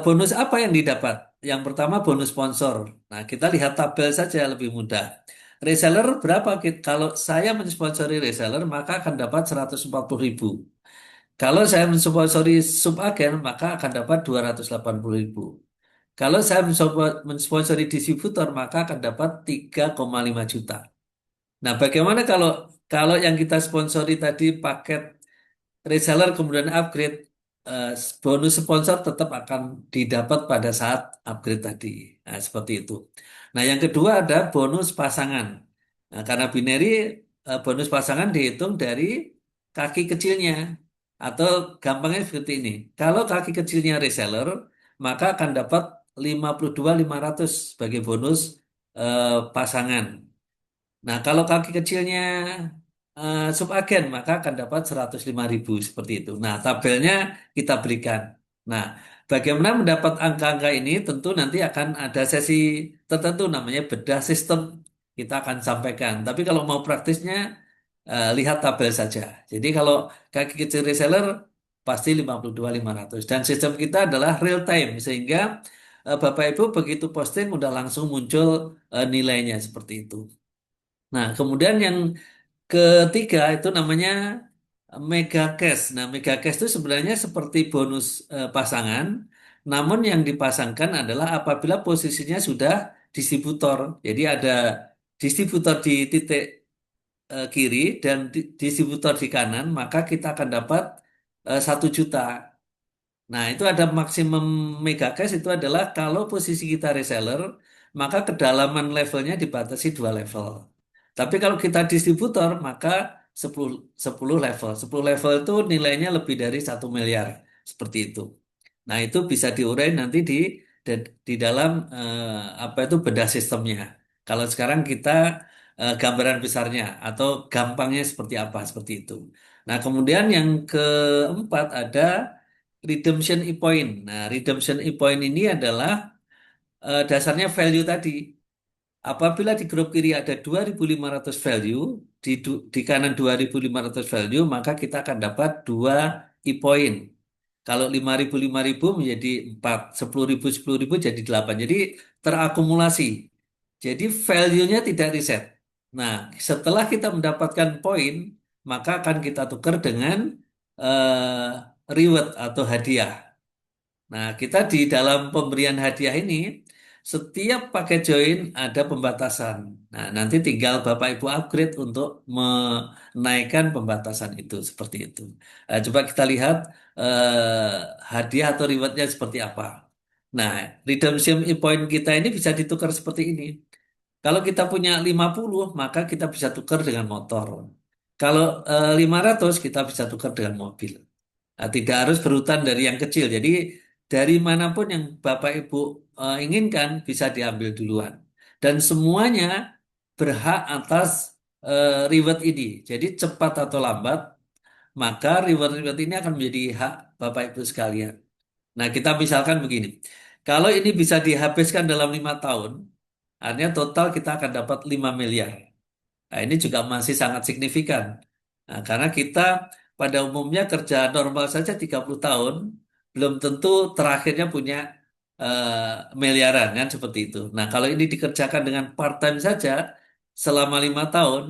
S2: bonus apa yang didapat? Yang pertama bonus sponsor. Nah, kita lihat tabel saja lebih mudah. reseller berapa? Kalau saya mensponsori reseller, maka akan dapat 140.000. Kalau saya mensponsori subagen, maka akan dapat 280.000. Kalau saya mensponsori distributor, maka akan dapat 3,5 juta. Nah, bagaimana kalau kalau yang kita sponsori tadi paket reseller kemudian upgrade, eh, bonus sponsor tetap akan didapat pada saat upgrade tadi. Nah, seperti itu. Nah, yang kedua ada bonus pasangan. Nah, karena binary, bonus pasangan dihitung dari kaki kecilnya. Atau gampangnya seperti ini. Kalau kaki kecilnya reseller, maka akan dapat 52.500 sebagai bonus pasangan. Nah, kalau kaki kecilnya subagen, maka akan dapat 105.000 seperti itu. Nah, tabelnya kita berikan. Nah, bagaimana mendapat angka-angka ini? Tentu nanti akan ada sesi tertentu namanya bedah sistem. Kita akan sampaikan. Tapi kalau mau praktisnya, lihat tabel saja. Jadi kalau kaki kecil reseller pasti 52.500. Dan sistem kita adalah real time sehingga Bapak Ibu begitu posting udah langsung muncul nilainya seperti itu. Nah, kemudian yang ketiga itu namanya mega cash. Nah, mega cash itu sebenarnya seperti bonus pasangan, namun yang dipasangkan adalah apabila posisinya sudah distributor. Jadi ada distributor di titik kiri dan distributor di kanan, maka kita akan dapat 1 juta. Nah, itu ada maksimum mega cash itu adalah kalau posisi kita reseller, maka kedalaman levelnya dibatasi 2 level. Tapi kalau kita distributor, maka 10 10 level. 10 level itu nilainya lebih dari 1 miliar. Seperti itu. Nah, itu bisa diurai nanti di dalam apa itu bedah sistemnya. Kalau sekarang kita gambaran besarnya atau gampangnya seperti apa, seperti itu. Nah, kemudian yang keempat ada redemption e-point. Nah, redemption e-point ini adalah dasarnya value tadi. Apabila di grup kiri ada 2.500 value, di kanan 2.500 value, maka kita akan dapat 2 e-point. Kalau 5.000 menjadi 4, 10.000 jadi 8. Jadi terakumulasi. Jadi value-nya tidak reset. Nah, setelah kita mendapatkan poin, maka akan kita tukar dengan reward atau hadiah. Nah, kita di dalam pemberian hadiah ini, setiap pakai join ada pembatasan. Nah, nanti tinggal Bapak Ibu upgrade untuk menaikkan pembatasan itu, seperti itu. Coba kita lihat hadiah atau rewardnya seperti apa. Nah, redemption point kita ini bisa ditukar seperti ini. Kalau kita punya 50, maka kita bisa tukar dengan motor. Kalau 500, kita bisa tukar dengan mobil. Nah, tidak harus berurutan dari yang kecil. Jadi dari manapun yang Bapak Ibu inginkan bisa diambil duluan. Dan semuanya berhak atas reward ini. Jadi cepat atau lambat, maka reward-reward ini akan menjadi hak Bapak Ibu sekalian. Nah, kita misalkan begini. Kalau ini bisa dihabiskan dalam 5 tahun, artinya total kita akan dapat 5 miliar. Nah, ini juga masih sangat signifikan. Nah, karena kita pada umumnya kerja normal saja 30 tahun, belum tentu terakhirnya punya miliaran kan seperti itu. Nah, kalau ini dikerjakan dengan part-time saja selama 5 tahun,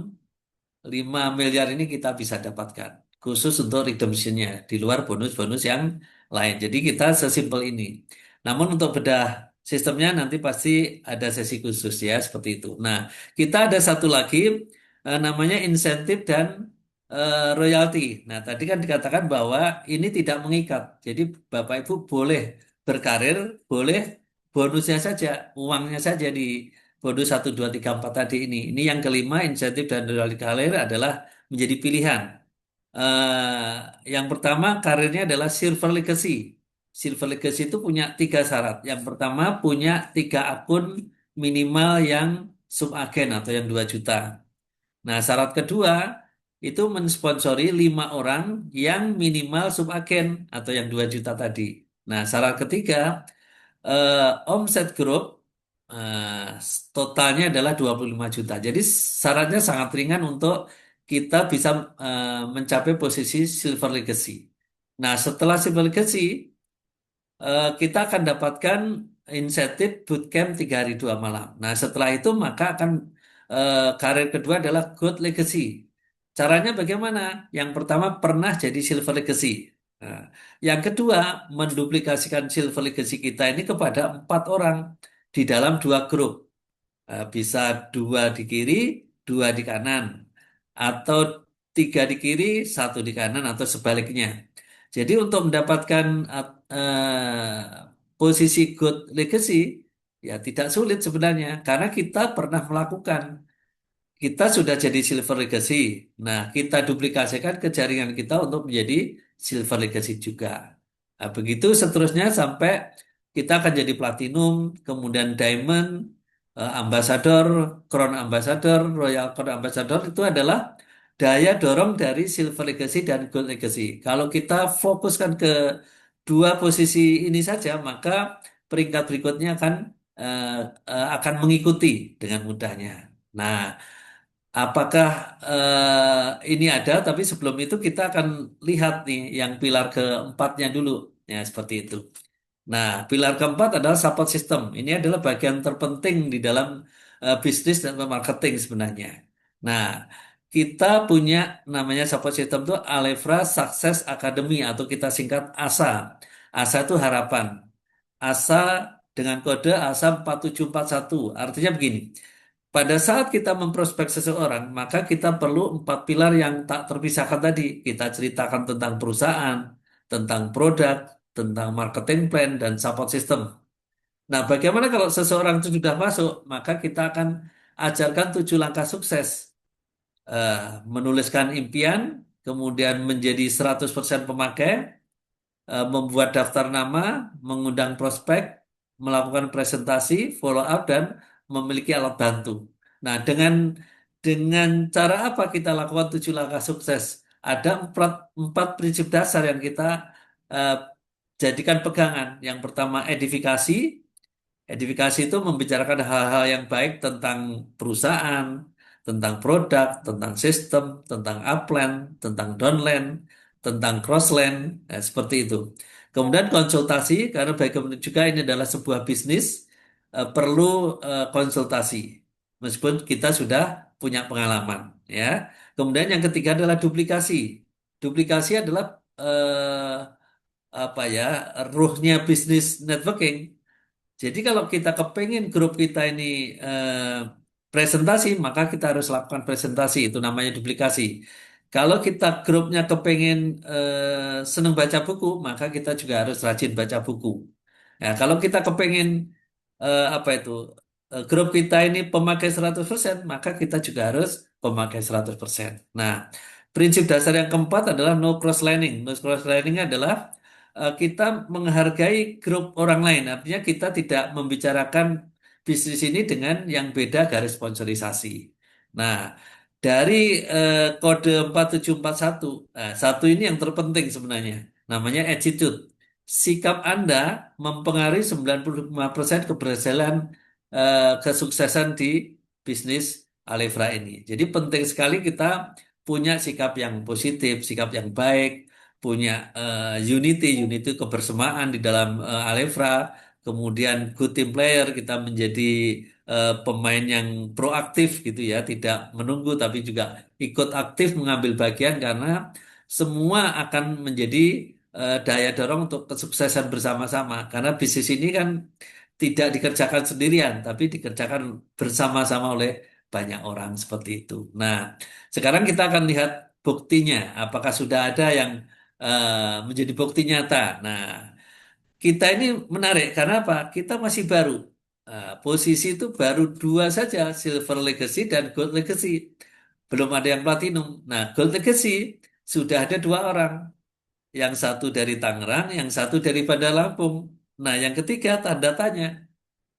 S2: 5 miliar ini kita bisa dapatkan. Khusus untuk redemptionnya, di luar bonus-bonus yang lain. Jadi kita sesimpel ini. Namun untuk bedah sistemnya nanti pasti ada sesi khusus ya, seperti itu. Nah, kita ada satu lagi namanya insentif dan royalti. Nah, tadi kan dikatakan bahwa ini tidak mengikat. Jadi Bapak Ibu boleh berkarir, boleh bonusnya saja, uangnya saja di bonus 1, 2, 3, 4 tadi ini. Ini yang kelima, insentif dan royalti karir adalah menjadi pilihan. Yang pertama, karirnya adalah Silver Legacy. Silver Legacy itu punya 3 syarat. Yang pertama, punya 3 akun minimal yang subagen atau yang 2 juta. Nah, syarat kedua, itu mensponsori 5 orang yang minimal subagen atau yang 2 juta tadi. Nah, syarat ketiga, omset grup eh, totalnya adalah 25 juta. Jadi syaratnya sangat ringan untuk kita bisa mencapai posisi Silver Legacy. Nah, setelah Silver Legacy, kita akan dapatkan insentif bootcamp 3 hari 2 malam. Nah, setelah itu maka akan karir kedua adalah good legacy. Caranya bagaimana? Yang pertama pernah jadi silver legacy. Nah, yang kedua menduplikasikan silver legacy kita ini kepada 4 orang di dalam 2 grup. Bisa 2 di kiri, 2 di kanan, atau 3 di kiri, 1 di kanan, atau sebaliknya. Jadi untuk mendapatkan posisi good legacy, ya tidak sulit sebenarnya, karena kita pernah melakukan. Kita sudah jadi silver legacy. Nah, kita duplikasikan ke jaringan kita untuk menjadi silver legacy juga. Nah, begitu seterusnya sampai kita akan jadi platinum, kemudian diamond, ambassador, crown ambassador, royal crown ambassador itu adalah daya dorong dari silver legacy dan gold legacy. Kalau kita fokuskan ke 2 posisi ini saja, maka peringkat berikutnya eh, akan mengikuti dengan mudahnya. Nah, apakah ini ada? Tapi sebelum itu kita akan lihat nih yang pilar keempatnya dulu. Ya, seperti itu. Nah, pilar keempat adalah support system. Ini adalah bagian terpenting di dalam bisnis dan marketing sebenarnya. Nah, kita punya namanya support system itu Alevra Success Academy atau kita singkat ASA. ASA itu harapan. ASA dengan kode ASA 4741. Artinya begini. Pada saat kita memprospek seseorang, maka kita perlu 4 pilar yang tak terpisahkan tadi. Kita ceritakan tentang perusahaan, tentang produk, tentang marketing plan, dan support system. Nah, bagaimana kalau seseorang itu sudah masuk, maka kita akan ajarkan 7 langkah sukses. Eh, Menuliskan impian, kemudian menjadi 100% pemakai, membuat daftar nama, mengundang prospek, melakukan presentasi, follow up, dan memiliki alat bantu. Nah, dengan cara apa kita lakukan 7 langkah sukses? Ada empat prinsip dasar yang kita eh, jadikan pegangan. Yang pertama, edifikasi. Edifikasi itu membicarakan hal-hal yang baik tentang perusahaan, tentang produk, tentang sistem, tentang upline, tentang downline, tentang crossline, seperti itu. Kemudian konsultasi, karena bagaimana juga ini adalah sebuah bisnis, perlu konsultasi, meskipun kita sudah punya pengalaman, ya. Kemudian yang ketiga adalah duplikasi. Duplikasi adalah apa ya, ruhnya bisnis networking. Jadi kalau kita kepengen grup kita ini presentasi, maka kita harus lakukan presentasi. Itu namanya duplikasi. Kalau kita grupnya kepengen seneng baca buku, maka kita juga harus rajin baca buku. Ya, kalau kita kepengen apa itu grup kita ini pemakai 100%, maka kita juga harus pemakai 100%. Nah, prinsip dasar yang keempat adalah no cross-lining. No cross-lining adalah kita menghargai grup orang lain. Artinya kita tidak membicarakan bisnis ini dengan yang beda garis sponsorisasi. Nah, dari kode 4741, satu ini yang terpenting sebenarnya. Namanya attitude. Sikap Anda mempengaruhi 95% keberhasilan kesuksesan di bisnis Alevra ini. Jadi penting sekali kita punya sikap yang positif, sikap yang baik, punya unity kebersamaan di dalam Alevra, kemudian good team player, kita menjadi pemain yang proaktif gitu ya, tidak menunggu tapi juga ikut aktif mengambil bagian karena semua akan menjadi daya dorong untuk kesuksesan bersama-sama. Karena bisnis ini kan tidak dikerjakan sendirian, tapi dikerjakan bersama-sama oleh banyak orang seperti itu. Nah, sekarang kita akan lihat buktinya, apakah sudah ada yang menjadi bukti nyata. Nah, kita ini menarik karena apa? Kita masih baru. Posisi itu baru 2 saja, Silver Legacy dan Gold Legacy. Belum ada yang Platinum. Nah, Gold Legacy sudah ada 2 orang. Yang satu dari Tangerang, yang satu dari Bandar Lampung. Nah, yang ketiga tanda tanya.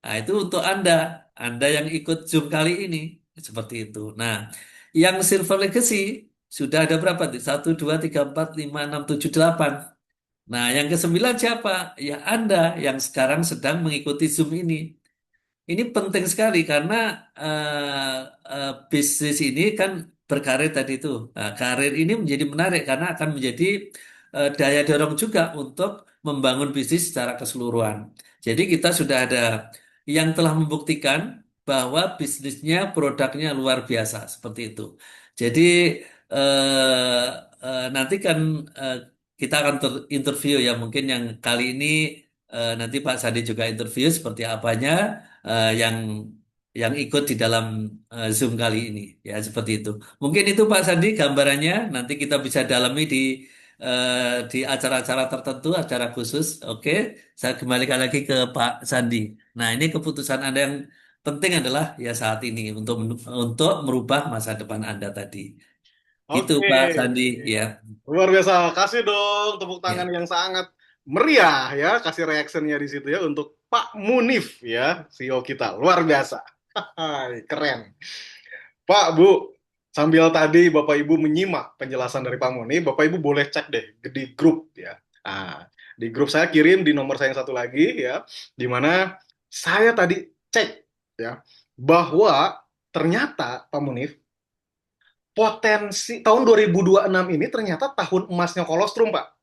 S2: Nah, itu untuk Anda. Anda yang ikut Zoom kali ini. Seperti itu. Nah, yang Silver Legacy sudah ada berapa? 1, 2, 3, 4, 5, 6, 7, 8. Nah, yang ke-9 siapa? Ya Anda yang sekarang sedang mengikuti Zoom ini. Ini penting sekali karena bisnis ini kan berkarir tadi itu. Nah, karir ini menjadi menarik karena akan menjadi daya dorong juga untuk membangun bisnis secara keseluruhan. Jadi kita sudah ada yang telah membuktikan. bahwa bisnisnya, produknya luar biasa seperti itu. Jadi eh, nanti kan eh, kita akan interview ya, mungkin yang kali ini nanti Pak Sandi juga interview seperti apanya yang ikut di dalam Zoom kali ini ya seperti itu. Mungkin itu Pak Sandi gambarannya, nanti kita bisa dalami di acara-acara tertentu, acara khusus. Oke, saya kembalikan lagi ke Pak Sandi. Nah, ini keputusan Anda yang penting adalah ya saat ini untuk merubah masa depan Anda tadi. Gitu
S1: Oke,
S2: Pak Sandi ya.
S1: luar biasa. Kasih dong tepuk tangan
S2: Ya.
S1: yang sangat meriah ya, kasih reactionnya di situ ya untuk Pak Munif ya, CEO kita. Luar biasa. Hai, keren. Pak, Bu, sambil tadi Bapak Ibu menyimak penjelasan dari Pak Munif, Bapak Ibu boleh cek deh di grup ya. Nah, di grup saya kirim di nomor saya yang satu lagi ya, di mana saya tadi cek ya bahwa ternyata Pak Munif potensi tahun 2026 ini ternyata tahun emasnya kolostrum, Pak.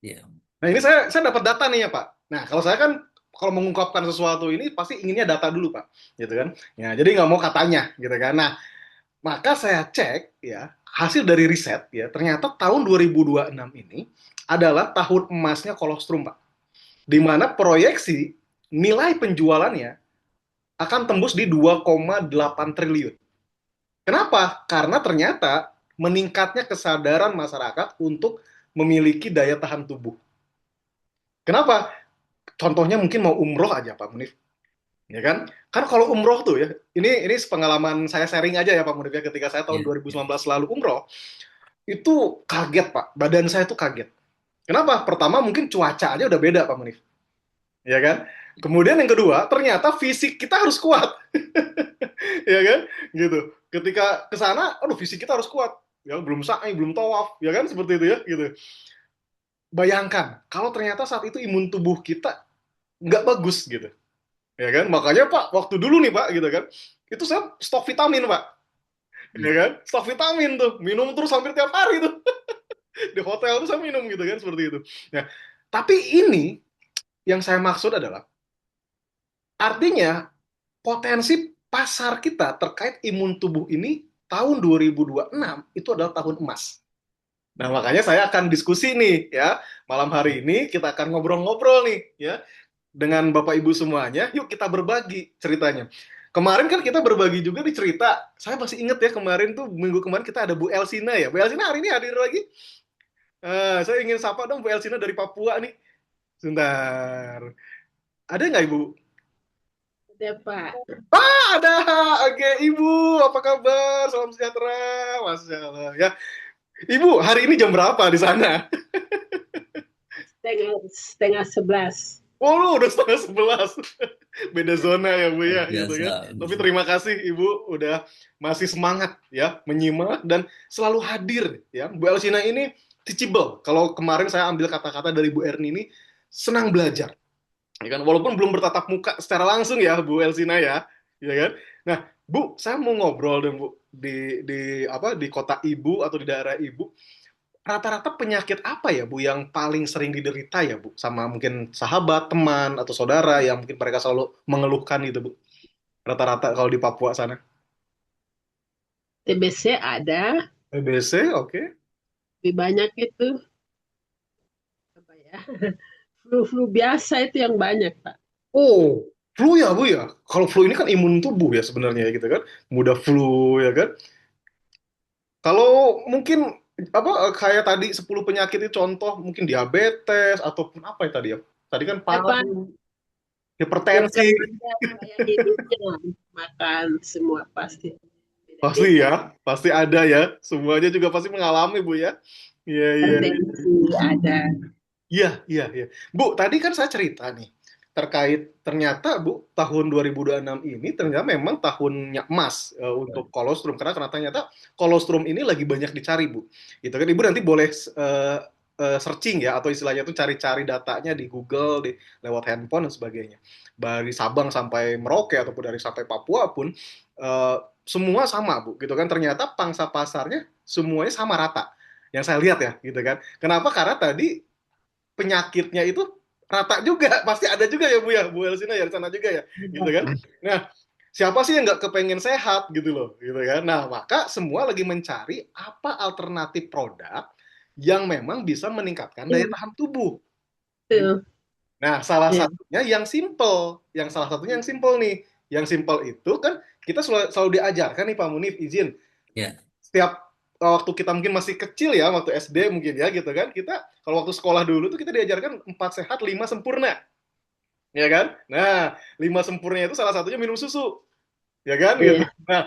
S2: Ya.
S1: Nah, ini saya dapat data nih ya, Pak. Nah, kalau saya kan kalau mengungkapkan sesuatu ini pasti inginnya data dulu, Pak. Gitu kan. Ya, jadi nggak mau katanya, gitu kan. Nah, maka saya cek ya, hasil dari riset ya, ternyata tahun 2026 ini adalah tahun emasnya kolostrum, Pak. Di mana proyeksi nilai penjualannya akan tembus di 2,8 triliun. Kenapa? Karena ternyata meningkatnya kesadaran masyarakat untuk memiliki daya tahan tubuh. Kenapa? Contohnya mungkin mau umroh aja Pak Munif, ya kan? Kan kalau umroh tuh ya, ini pengalaman saya sharing aja ya Pak Munif ya, ketika saya tahun
S2: Ya.
S1: 2019 lalu umroh, itu kaget Pak, badan saya tuh kaget. Kenapa? Pertama mungkin cuaca aja udah beda Pak Munif, ya kan? Kemudian yang kedua, ternyata fisik kita harus kuat, ya kan? Gitu. Ketika ke sana, aduh fisik kita harus kuat. Ya belum sa'i, belum tawaf, ya kan seperti itu ya, gitu. Bayangkan kalau ternyata saat itu imun tubuh kita nggak bagus gitu, ya kan? Makanya Pak, waktu dulu nih Pak, gitu kan, itu saya stok vitamin Pak, ya kan? Stok vitamin tuh, minum terus hampir tiap hari tuh di hotel tuh saya minum gitu kan, seperti itu. Nah, tapi ini yang saya maksud adalah artinya potensi pasar kita terkait imun tubuh ini tahun 2026 itu adalah tahun emas. Nah, makanya saya akan diskusi nih ya. Malam hari ini kita akan ngobrol-ngobrol nih ya dengan Bapak Ibu semuanya. Yuk kita berbagi ceritanya. Kemarin kan kita berbagi juga di cerita. Saya masih ingat ya kemarin tuh minggu kemarin kita ada Bu Elsina ya. Bu Elsina hari ini hadir lagi. Saya ingin sapa dong Bu Elsina dari Papua nih. Sebentar. Ada nggak Ibu?
S3: Ada Pak,
S1: Ada. Oke, Ibu. Apa kabar? Salam sejahtera. Masya Allah ya. Ibu, hari ini jam berapa di sana?
S3: setengah 11.
S1: Oh, lu udah setengah 11. Beda zona ya, Bu
S2: Luar
S1: ya, gitu
S2: biasa.
S1: kan. Tapi terima kasih Ibu udah masih semangat ya, menyimak dan selalu hadir ya. Bu Elsina ini teachable. Kalau kemarin saya ambil kata-kata dari Bu Erni ini, senang belajar. Ya kan, walaupun belum bertatap muka secara langsung ya, Bu Elsina ya kan. Nah, Bu, saya mau ngobrol dong, Bu, di apa di kota Ibu atau di daerah Ibu rata-rata penyakit apa ya Bu yang paling sering diderita ya Bu sama mungkin sahabat, teman atau saudara yang mungkin mereka selalu mengeluhkan gitu Bu. Rata-rata kalau di Papua sana.
S3: TBC ada,
S1: TBC, oke.
S3: lebih banyak itu apa ya? Flu-flu biasa itu yang banyak, Pak.
S1: Oh, flu ya Bu ya. Kalau flu ini kan imun tubuh ya sebenarnya ya gitu kan. Mudah flu ya kan. Kalau mungkin apa kayak tadi 10 penyakit itu contoh mungkin diabetes ataupun apa ya tadi ya? Tadi kan
S3: Apa
S1: paru,
S3: yang
S1: hipertensi.
S3: sengaja kayak hidupnya makan semua pasti
S1: Pasti
S3: beda-beda.
S1: ya, pasti ada ya. Semuanya juga pasti mengalami, Bu ya. Iya, iya.
S3: Hipertensi ada.
S1: Iya, iya, iya. Bu, tadi kan saya cerita nih terkait ternyata Bu tahun 2026 ini ternyata memang tahunnya emas untuk kolostrum karena ternyata kolostrum ini lagi banyak dicari Bu. Gitu kan Ibu nanti boleh searching ya atau istilahnya tuh cari-cari datanya di Google di lewat handphone dan sebagainya. Dari Sabang sampai Merauke ataupun dari sampai Papua pun eh, semua sama Bu. Gitu kan ternyata pangsa pasarnya semuanya sama rata. Yang saya lihat ya gitu kan. Kenapa? Karena tadi penyakitnya itu rata juga, pasti ada juga ya Bu ya, Bu Elsina ya di sana juga ya, gitu kan. Nah, siapa sih yang nggak kepengen sehat gitu loh, gitu kan? Nah, maka semua lagi mencari apa alternatif produk yang memang bisa meningkatkan daya
S3: Iya,
S1: tahan tubuh. Gitu.
S3: betul.
S1: Nah, salah
S3: Iya.
S1: satunya yang simple, salah satunya yang simple nih. Yang simple itu kan kita selalu diajarkan nih Pak Munif, izin
S2: Ya,
S1: setiap waktu kita mungkin masih kecil ya, waktu SD mungkin ya gitu kan, kita kalau waktu sekolah dulu tuh kita diajarkan 4 sehat 5 sempurna, ya kan? Nah, 5 sempurna itu salah satunya minum susu, ya kan gitu.
S3: Iya.
S1: Nah,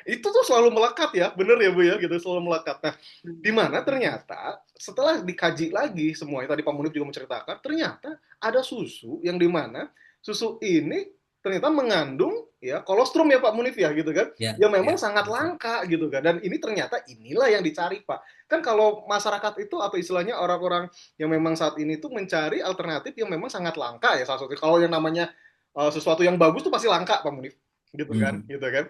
S1: itu tuh selalu melekat ya, bener ya Bu ya, gitu selalu melekat. Nah, di mana ternyata setelah dikaji lagi semuanya, tadi Pak Munif juga menceritakan, ternyata ada susu yang di mana susu ini ternyata mengandung ya kolostrum ya Pak Munif ya gitu kan,
S2: ya,
S1: yang memang
S2: ya.
S1: sangat langka gitu kan, dan ini ternyata inilah yang dicari Pak. Kan kalau masyarakat itu apa istilahnya, orang-orang yang memang saat ini tuh mencari alternatif yang memang sangat langka ya, salah satu kalau yang namanya sesuatu yang bagus tuh pasti langka Pak Munif gitu kan,
S2: Hmm.
S1: gitu kan.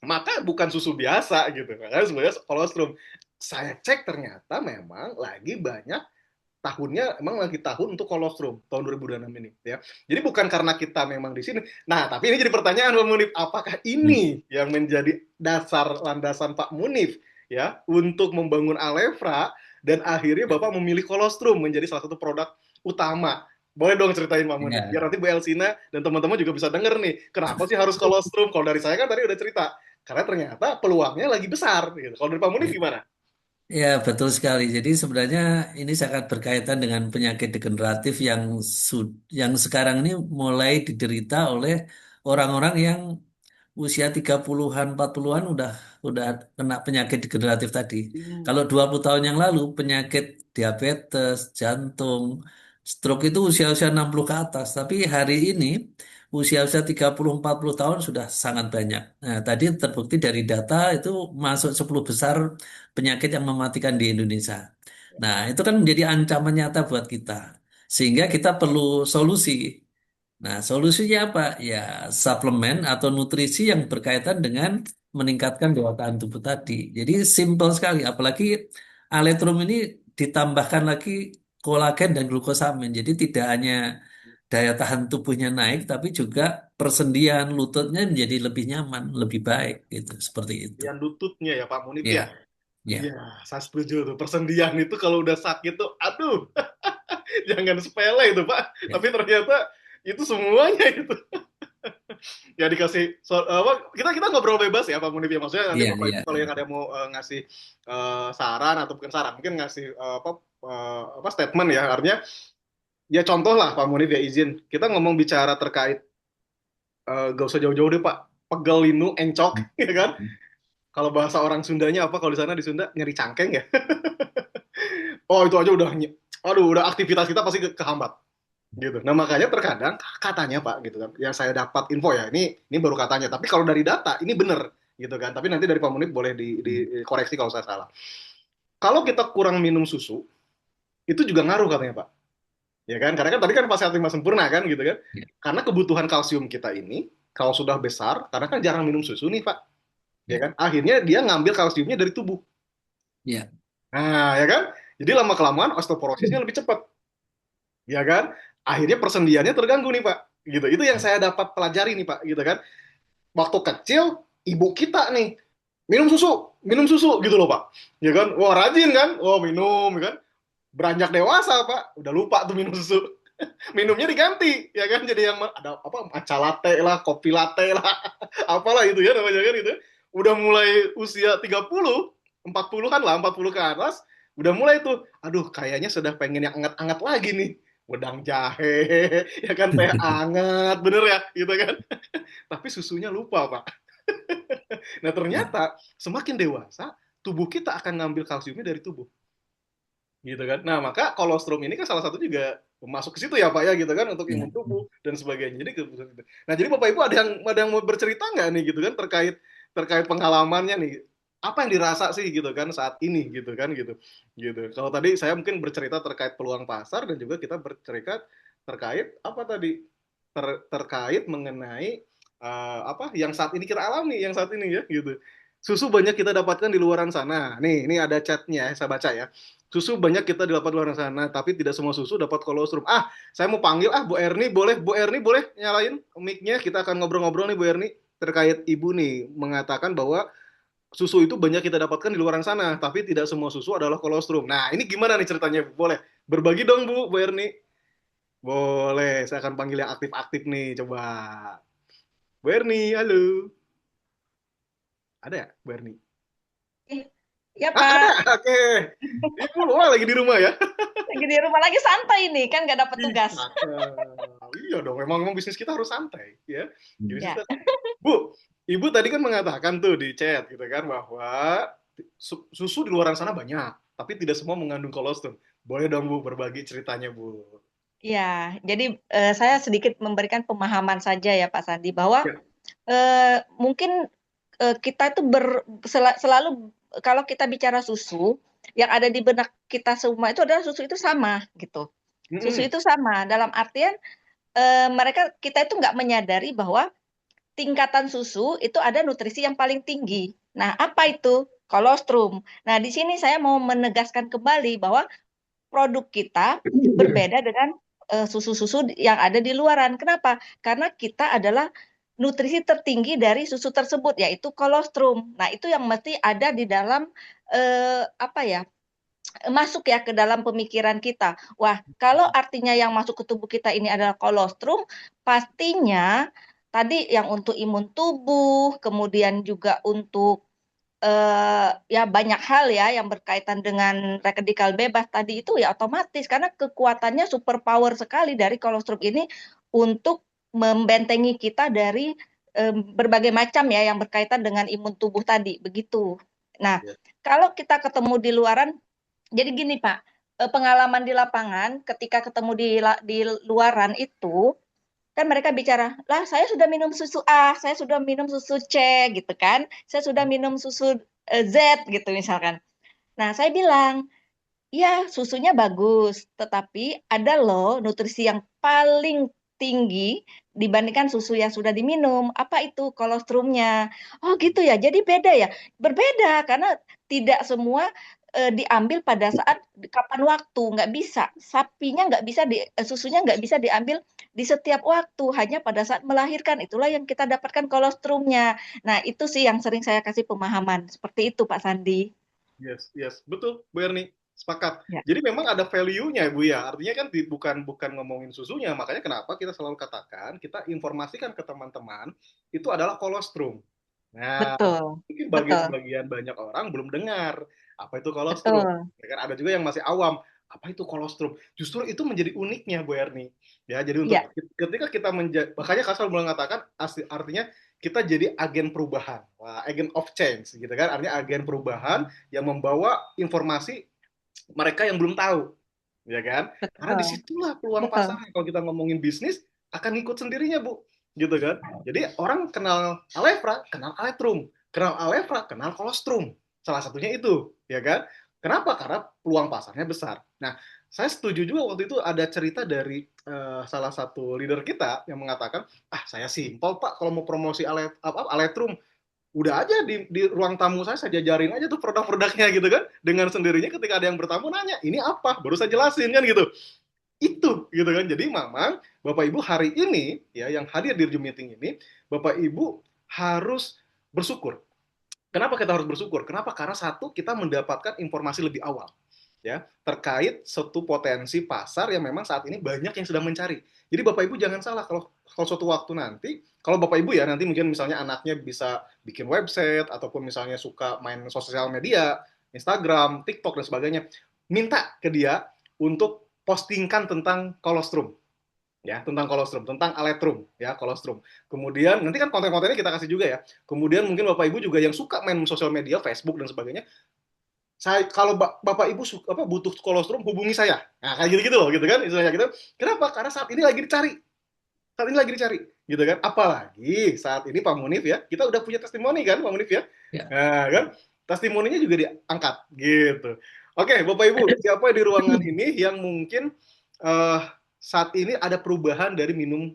S1: Maka bukan susu biasa gitu, karena sebenarnya kolostrum. Saya cek ternyata memang lagi banyak tahunnya, emang lagi tahun untuk kolostrum tahun 2026 ini ya. Jadi bukan karena kita memang di sini. Nah, tapi ini jadi pertanyaan Pak Munif, apakah
S2: Hmm.
S1: ini yang menjadi dasar landasan Pak Munif ya untuk membangun Alefra dan akhirnya Bapak memilih kolostrum menjadi salah satu produk utama. Boleh dong ceritain Pak Munif,
S2: Ya.
S1: biar nanti Bu Elsina dan teman-teman juga bisa denger nih, kenapa sih harus kolostrum? Kalau dari saya kan tadi udah cerita, karena ternyata peluangnya lagi besar. Gitu. Kalau dari Pak Munif
S2: Ya.
S1: gimana?
S2: Ya, betul sekali. Jadi sebenarnya ini sangat berkaitan dengan penyakit degeneratif yang sekarang ini mulai diderita oleh orang-orang yang usia 30-an, 40-an udah kena penyakit degeneratif tadi. Kalau 20 tahun yang lalu penyakit diabetes, jantung, stroke itu usia-usia 60 ke atas, tapi hari ini usia-usia 30-40 tahun sudah sangat banyak. Nah, tadi terbukti dari data itu masuk 10 besar penyakit yang mematikan di Indonesia. Nah, itu kan menjadi ancaman nyata buat kita. Sehingga kita perlu solusi. Nah, solusinya apa? Ya, suplemen atau nutrisi yang berkaitan dengan meningkatkan daya tahan tubuh tadi. Jadi simple sekali. Apalagi aletrum ini ditambahkan lagi kolagen dan glukosamin. Jadi tidak hanya daya tahan tubuhnya naik, tapi juga persendian lututnya menjadi lebih nyaman, lebih baik gitu. Seperti itu.
S1: Yang lututnya ya Pak Munif ya.
S2: Ya,
S1: Iya,
S2: ya,
S1: saya setuju tuh. Persendian itu kalau udah sakit tuh, aduh, jangan sepele itu Pak.
S2: ya,
S1: Tapi ternyata itu semuanya itu. Ya dikasih apa, kita kita ngobrol bebas ya Pak Munif ya. Maksudnya nanti
S2: iya,
S1: Bapak
S2: iya,
S1: Ibu kalau yang
S2: iya.
S1: ada mau ngasih saran atau bukan saran, mungkin ngasih apa statement ya. Artinya ya contoh lah Pak Munif ya, izin. Kita ngomong bicara terkait gak usah jauh-jauh deh Pak. Pegel linu encok ya kan. Kalau bahasa orang Sundanya apa, kalau di sana di Sunda nyeri cangkeng ya. Oh itu aja udah, aduh udah aktivitas kita pasti kehambat gitu. Nah makanya terkadang katanya Pak gitu kan, yang saya dapat info ya, ini baru katanya. Tapi kalau dari data ini bener gitu kan. Tapi nanti dari Pak Munif boleh dikoreksi kalau saya salah. Kalau kita kurang minum susu itu juga ngaruh katanya Pak. Ya kan? Karena kan tadi kan pas sehat lima sempurna kan gitu kan.
S2: Ya,
S1: Karena kebutuhan kalsium kita ini kalau sudah besar, karena kan jarang minum susu nih Pak. Ya
S2: ya,
S1: kan? Akhirnya dia ngambil kalsiumnya dari tubuh.
S2: ya.
S1: Nah, ya kan? Jadi lama kelamaan osteoporosisnya lebih cepat, ya kan? Akhirnya persendiannya terganggu nih, Pak. Gitu. Itu yang saya dapat pelajari nih, Pak, gitu kan. Waktu kecil ibu kita nih minum susu gitu loh, Pak. Ya kan? Wah, rajin kan? Oh, minum, ya kan? Beranjak dewasa, Pak, udah lupa tuh minum susu. Minumnya diganti, ya kan? Jadi yang ada apa matcha latte lah, kopi latte lah, apalah itu ya namanya kan gitu. Udah mulai usia 30, 40-an lah, 40 ke atas, udah mulai tuh, aduh kayaknya sudah pengen yang anget-anget lagi nih. Wedang jahe, ya kan, teh anget, bener ya, gitu kan. Tapi susunya lupa, Pak. Nah,
S2: Ya.
S1: ternyata semakin dewasa, tubuh kita akan ngambil kalsiumnya dari tubuh. Gitu kan. Nah, maka kolostrum ini kan salah satu juga masuk ke situ ya, Pak ya, gitu kan, untuk
S2: Ya.
S1: imun tubuh dan sebagainya. Jadi nah, jadi Bapak Ibu ada yang mau bercerita nggak nih gitu kan, terkait terkait pengalamannya nih. Apa yang dirasa sih gitu kan saat ini gitu kan gitu. Gitu. Kalau tadi saya mungkin bercerita terkait peluang pasar, dan juga kita bercerita terkait apa tadi? Terkait mengenai apa yang saat ini kita alami, yang saat ini ya gitu. Susu banyak kita dapatkan di luaran sana. Nih, ini ada chatnya saya baca ya. Susu banyak kita dapat di luar sana, tapi tidak semua susu dapat kolostrum. Saya mau panggil Bu Erni, boleh Bu Erni boleh nyalain mic-nya? Kita akan ngobrol-ngobrol nih Bu Erni. terkait ibu nih mengatakan bahwa susu itu banyak kita dapatkan di luar sana, tapi tidak semua susu adalah kolostrum. Nah, ini gimana nih ceritanya, Bu? Boleh berbagi dong, Bu Erni? Boleh, saya akan panggil yang aktif-aktif nih, coba. Bu Erni, halo. Ada ya, Bu Erni?
S4: Ih, ya
S1: Ah, ada,
S4: Pak,
S1: oke. Ibu, wah lagi di rumah ya?
S4: lagi di rumah lagi santai nih, kan nggak dapat
S1: Ih,
S4: tugas.
S1: iya dong, memang bisnis kita harus santai, ya. Jadi
S4: Ya,
S1: kita, Bu, Ibu tadi kan mengatakan tuh di chat gitu kan bahwa susu di luar sana banyak, tapi tidak semua mengandung kolostrum. Boleh dong Bu berbagi ceritanya Bu.
S4: ya. Jadi saya sedikit memberikan pemahaman saja ya Pak Sandi bahwa
S1: Ya.
S4: mungkin kita itu selalu kalau kita bicara susu, yang ada di benak kita semua itu adalah susu itu sama gitu. Susu
S1: Mm-mm.
S4: itu sama dalam artian kita itu nggak menyadari bahwa tingkatan susu itu ada nutrisi yang paling tinggi. Nah, apa itu? Kolostrum. Nah, di sini saya mau menegaskan kembali bahwa produk kita berbeda dengan susu-susu yang ada di luaran. Kenapa? Karena kita adalah nutrisi tertinggi dari susu tersebut, yaitu kolostrum. Nah, itu yang mesti ada di dalam apa ya? Masuk ya ke dalam pemikiran kita. Wah, kalau artinya yang masuk ke tubuh kita ini adalah kolostrum, pastinya tadi yang untuk imun tubuh, kemudian juga untuk ya banyak hal ya yang berkaitan dengan radikal bebas tadi itu ya otomatis karena kekuatannya super power sekali dari kolostrum ini untuk membentengi kita dari berbagai macam ya yang berkaitan dengan imun tubuh tadi begitu. Nah,
S1: Ya.
S4: kalau kita ketemu di luaran, jadi gini Pak, pengalaman di lapangan ketika ketemu di luaran itu kan mereka bicara, lah saya sudah minum susu A, saya sudah minum susu C gitu kan, saya sudah minum susu Z gitu misalkan. Nah saya bilang, ya susunya bagus, tetapi ada loh nutrisi yang paling tinggi dibandingkan susu yang sudah diminum. Apa itu kolostrumnya? Oh gitu ya, jadi beda ya. Berbeda karena tidak semua diambil pada saat kapan waktu, nggak bisa. Sapinya nggak bisa susunya nggak bisa diambil di setiap waktu, hanya pada saat melahirkan. Itulah yang kita dapatkan kolostrumnya. Nah itu sih yang sering saya kasih pemahaman. Seperti itu Pak Sandi.
S1: Yes, yes, betul, Bu Erni. Sepakat.
S4: Ya,
S1: Jadi memang ada value-nya, Bu ya. Artinya kan bukan ngomongin susunya, makanya kenapa kita selalu katakan, kita informasikan ke teman-teman, itu adalah kolostrum. Nah,
S4: betul,
S1: mungkin bagi
S4: betul,
S1: sebagian banyak orang belum dengar apa itu kolostrum.
S4: betul.
S1: Ya kan ada juga yang masih awam, apa itu kolostrum. Justru itu menjadi uniknya, Bu Erni. Ya, jadi
S4: Iya,
S1: untuk ketika kita makanya Kasal mengatakan artinya kita jadi agen perubahan. Wah, agent of change gitu kan. Artinya agen perubahan yang membawa informasi mereka yang belum tahu, ya kan? Karena
S4: betul,
S1: disitulah peluang
S4: betul,
S1: pasar. Kalau kita ngomongin bisnis, akan ngikut sendirinya, Bu. Gitu kan? Jadi orang kenal Alevra, kenal Aletrum. Kenal Alevra, kenal Kolostrum. Salah satunya itu, ya kan? Kenapa? Karena peluang pasarnya besar. Nah, saya setuju juga waktu itu ada cerita dari salah satu leader kita yang mengatakan, ah saya simpel Pak kalau mau promosi Aletrum, udah aja di ruang tamu saya jajarin aja tuh produk-produknya gitu kan, dengan sendirinya ketika ada yang bertamu nanya ini apa baru saya jelasin kan gitu, itu gitu kan. Jadi memang Bapak Ibu hari ini ya yang hadir di Zoom meeting ini, Bapak Ibu harus bersyukur. Kenapa kita harus bersyukur? Kenapa? Karena satu, kita mendapatkan informasi lebih awal ya terkait suatu potensi pasar yang memang saat ini banyak yang sedang mencari. Jadi Bapak Ibu jangan salah, kalau suatu waktu nanti, kalau Bapak Ibu ya nanti mungkin misalnya anaknya bisa bikin website ataupun misalnya suka main sosial media, Instagram, TikTok dan sebagainya, minta ke dia untuk postingkan tentang kolostrum ya, tentang kolostrum, tentang aletrum ya, kolostrum. Kemudian nanti kan konten-kontennya kita kasih juga ya. Kemudian mungkin Bapak Ibu juga yang suka main sosial media, Facebook dan sebagainya, saya kalau Bapak Ibu butuh kolostrum hubungi saya. Nah, kayak gitu-gitu loh gitu kan istilahnya gitu. Kenapa? Karena saat ini lagi dicari. Saat ini lagi dicari gitu kan. Apalagi saat ini Pak Munif ya, kita udah punya testimoni kan Pak Munif ya.
S2: Ya.
S1: Nah, kan testimoninya juga diangkat gitu. Oke, Bapak Ibu, siapa di ruangan ini yang mungkin uh, saat ini ada perubahan dari minum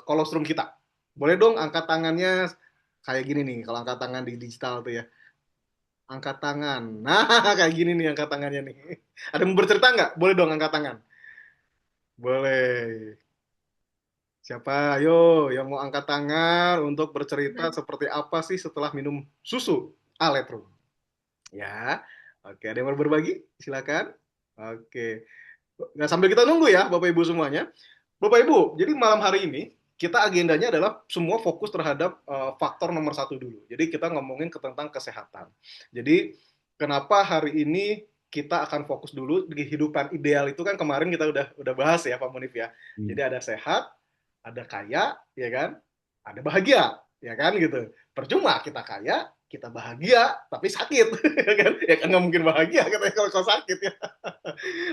S1: kolostrum kita? Boleh dong angkat tangannya kayak gini nih, kalau angkat tangan di digital tuh ya. Angkat tangan. Nah, kayak gini nih angkat tangannya nih. Ada yang mau bercerita nggak? Boleh dong angkat tangan. Boleh. Siapa? Ayo, yang mau angkat tangan untuk bercerita seperti apa sih setelah minum susu Aletrum? Ya, oke. Ada yang mau berbagi? Silakan. Oke. Nah, sambil kita nunggu ya, Bapak Ibu semuanya. Bapak Ibu, jadi malam hari ini kita agendanya adalah semua fokus terhadap faktor nomor satu dulu. Jadi kita ngomongin tentang kesehatan. Jadi kenapa hari ini kita akan fokus dulu di kehidupan ideal itu kan kemarin kita udah bahas ya Pak Munif ya. Jadi ada sehat, ada kaya, ya kan? Ada bahagia, ya kan gitu. Percuma kita kaya, kita bahagia, tapi sakit, ya kan? Ya kan nggak mungkin bahagia katanya kalau sakit ya.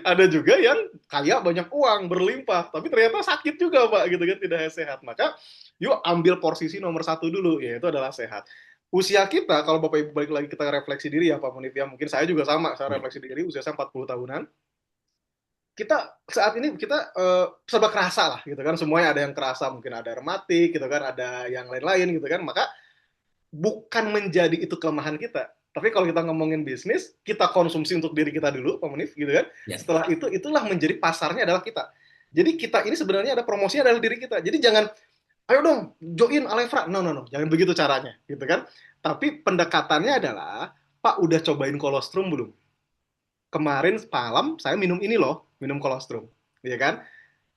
S1: Ada juga yang kaya banyak uang berlimpah tapi ternyata sakit juga Pak gitu kan tidak sehat. Maka yuk ambil posisi nomor satu dulu yaitu adalah sehat. Usia kita kalau Bapak Ibu balik lagi kita refleksi diri ya Pak Munif ya, mungkin saya juga sama, saya refleksi diri usia saya 40 tahunan. Kita saat ini kita serba kerasa lah gitu kan, semuanya ada yang kerasa, mungkin ada rematik gitu kan, ada yang lain-lain gitu kan. Maka bukan menjadi itu kelemahan kita. Tapi kalau kita ngomongin bisnis, kita konsumsi untuk diri kita dulu, Pak Munif, gitu kan.
S2: Ya.
S1: Setelah itu, itulah menjadi pasarnya adalah kita. Jadi kita ini sebenarnya ada promosinya adalah diri kita. Jadi jangan, ayo dong, join Alefra. No, no, no. Jangan begitu caranya, gitu kan. Tapi pendekatannya adalah, Pak udah cobain kolostrum belum? Kemarin malam saya minum ini loh, minum kolostrum. Iya kan?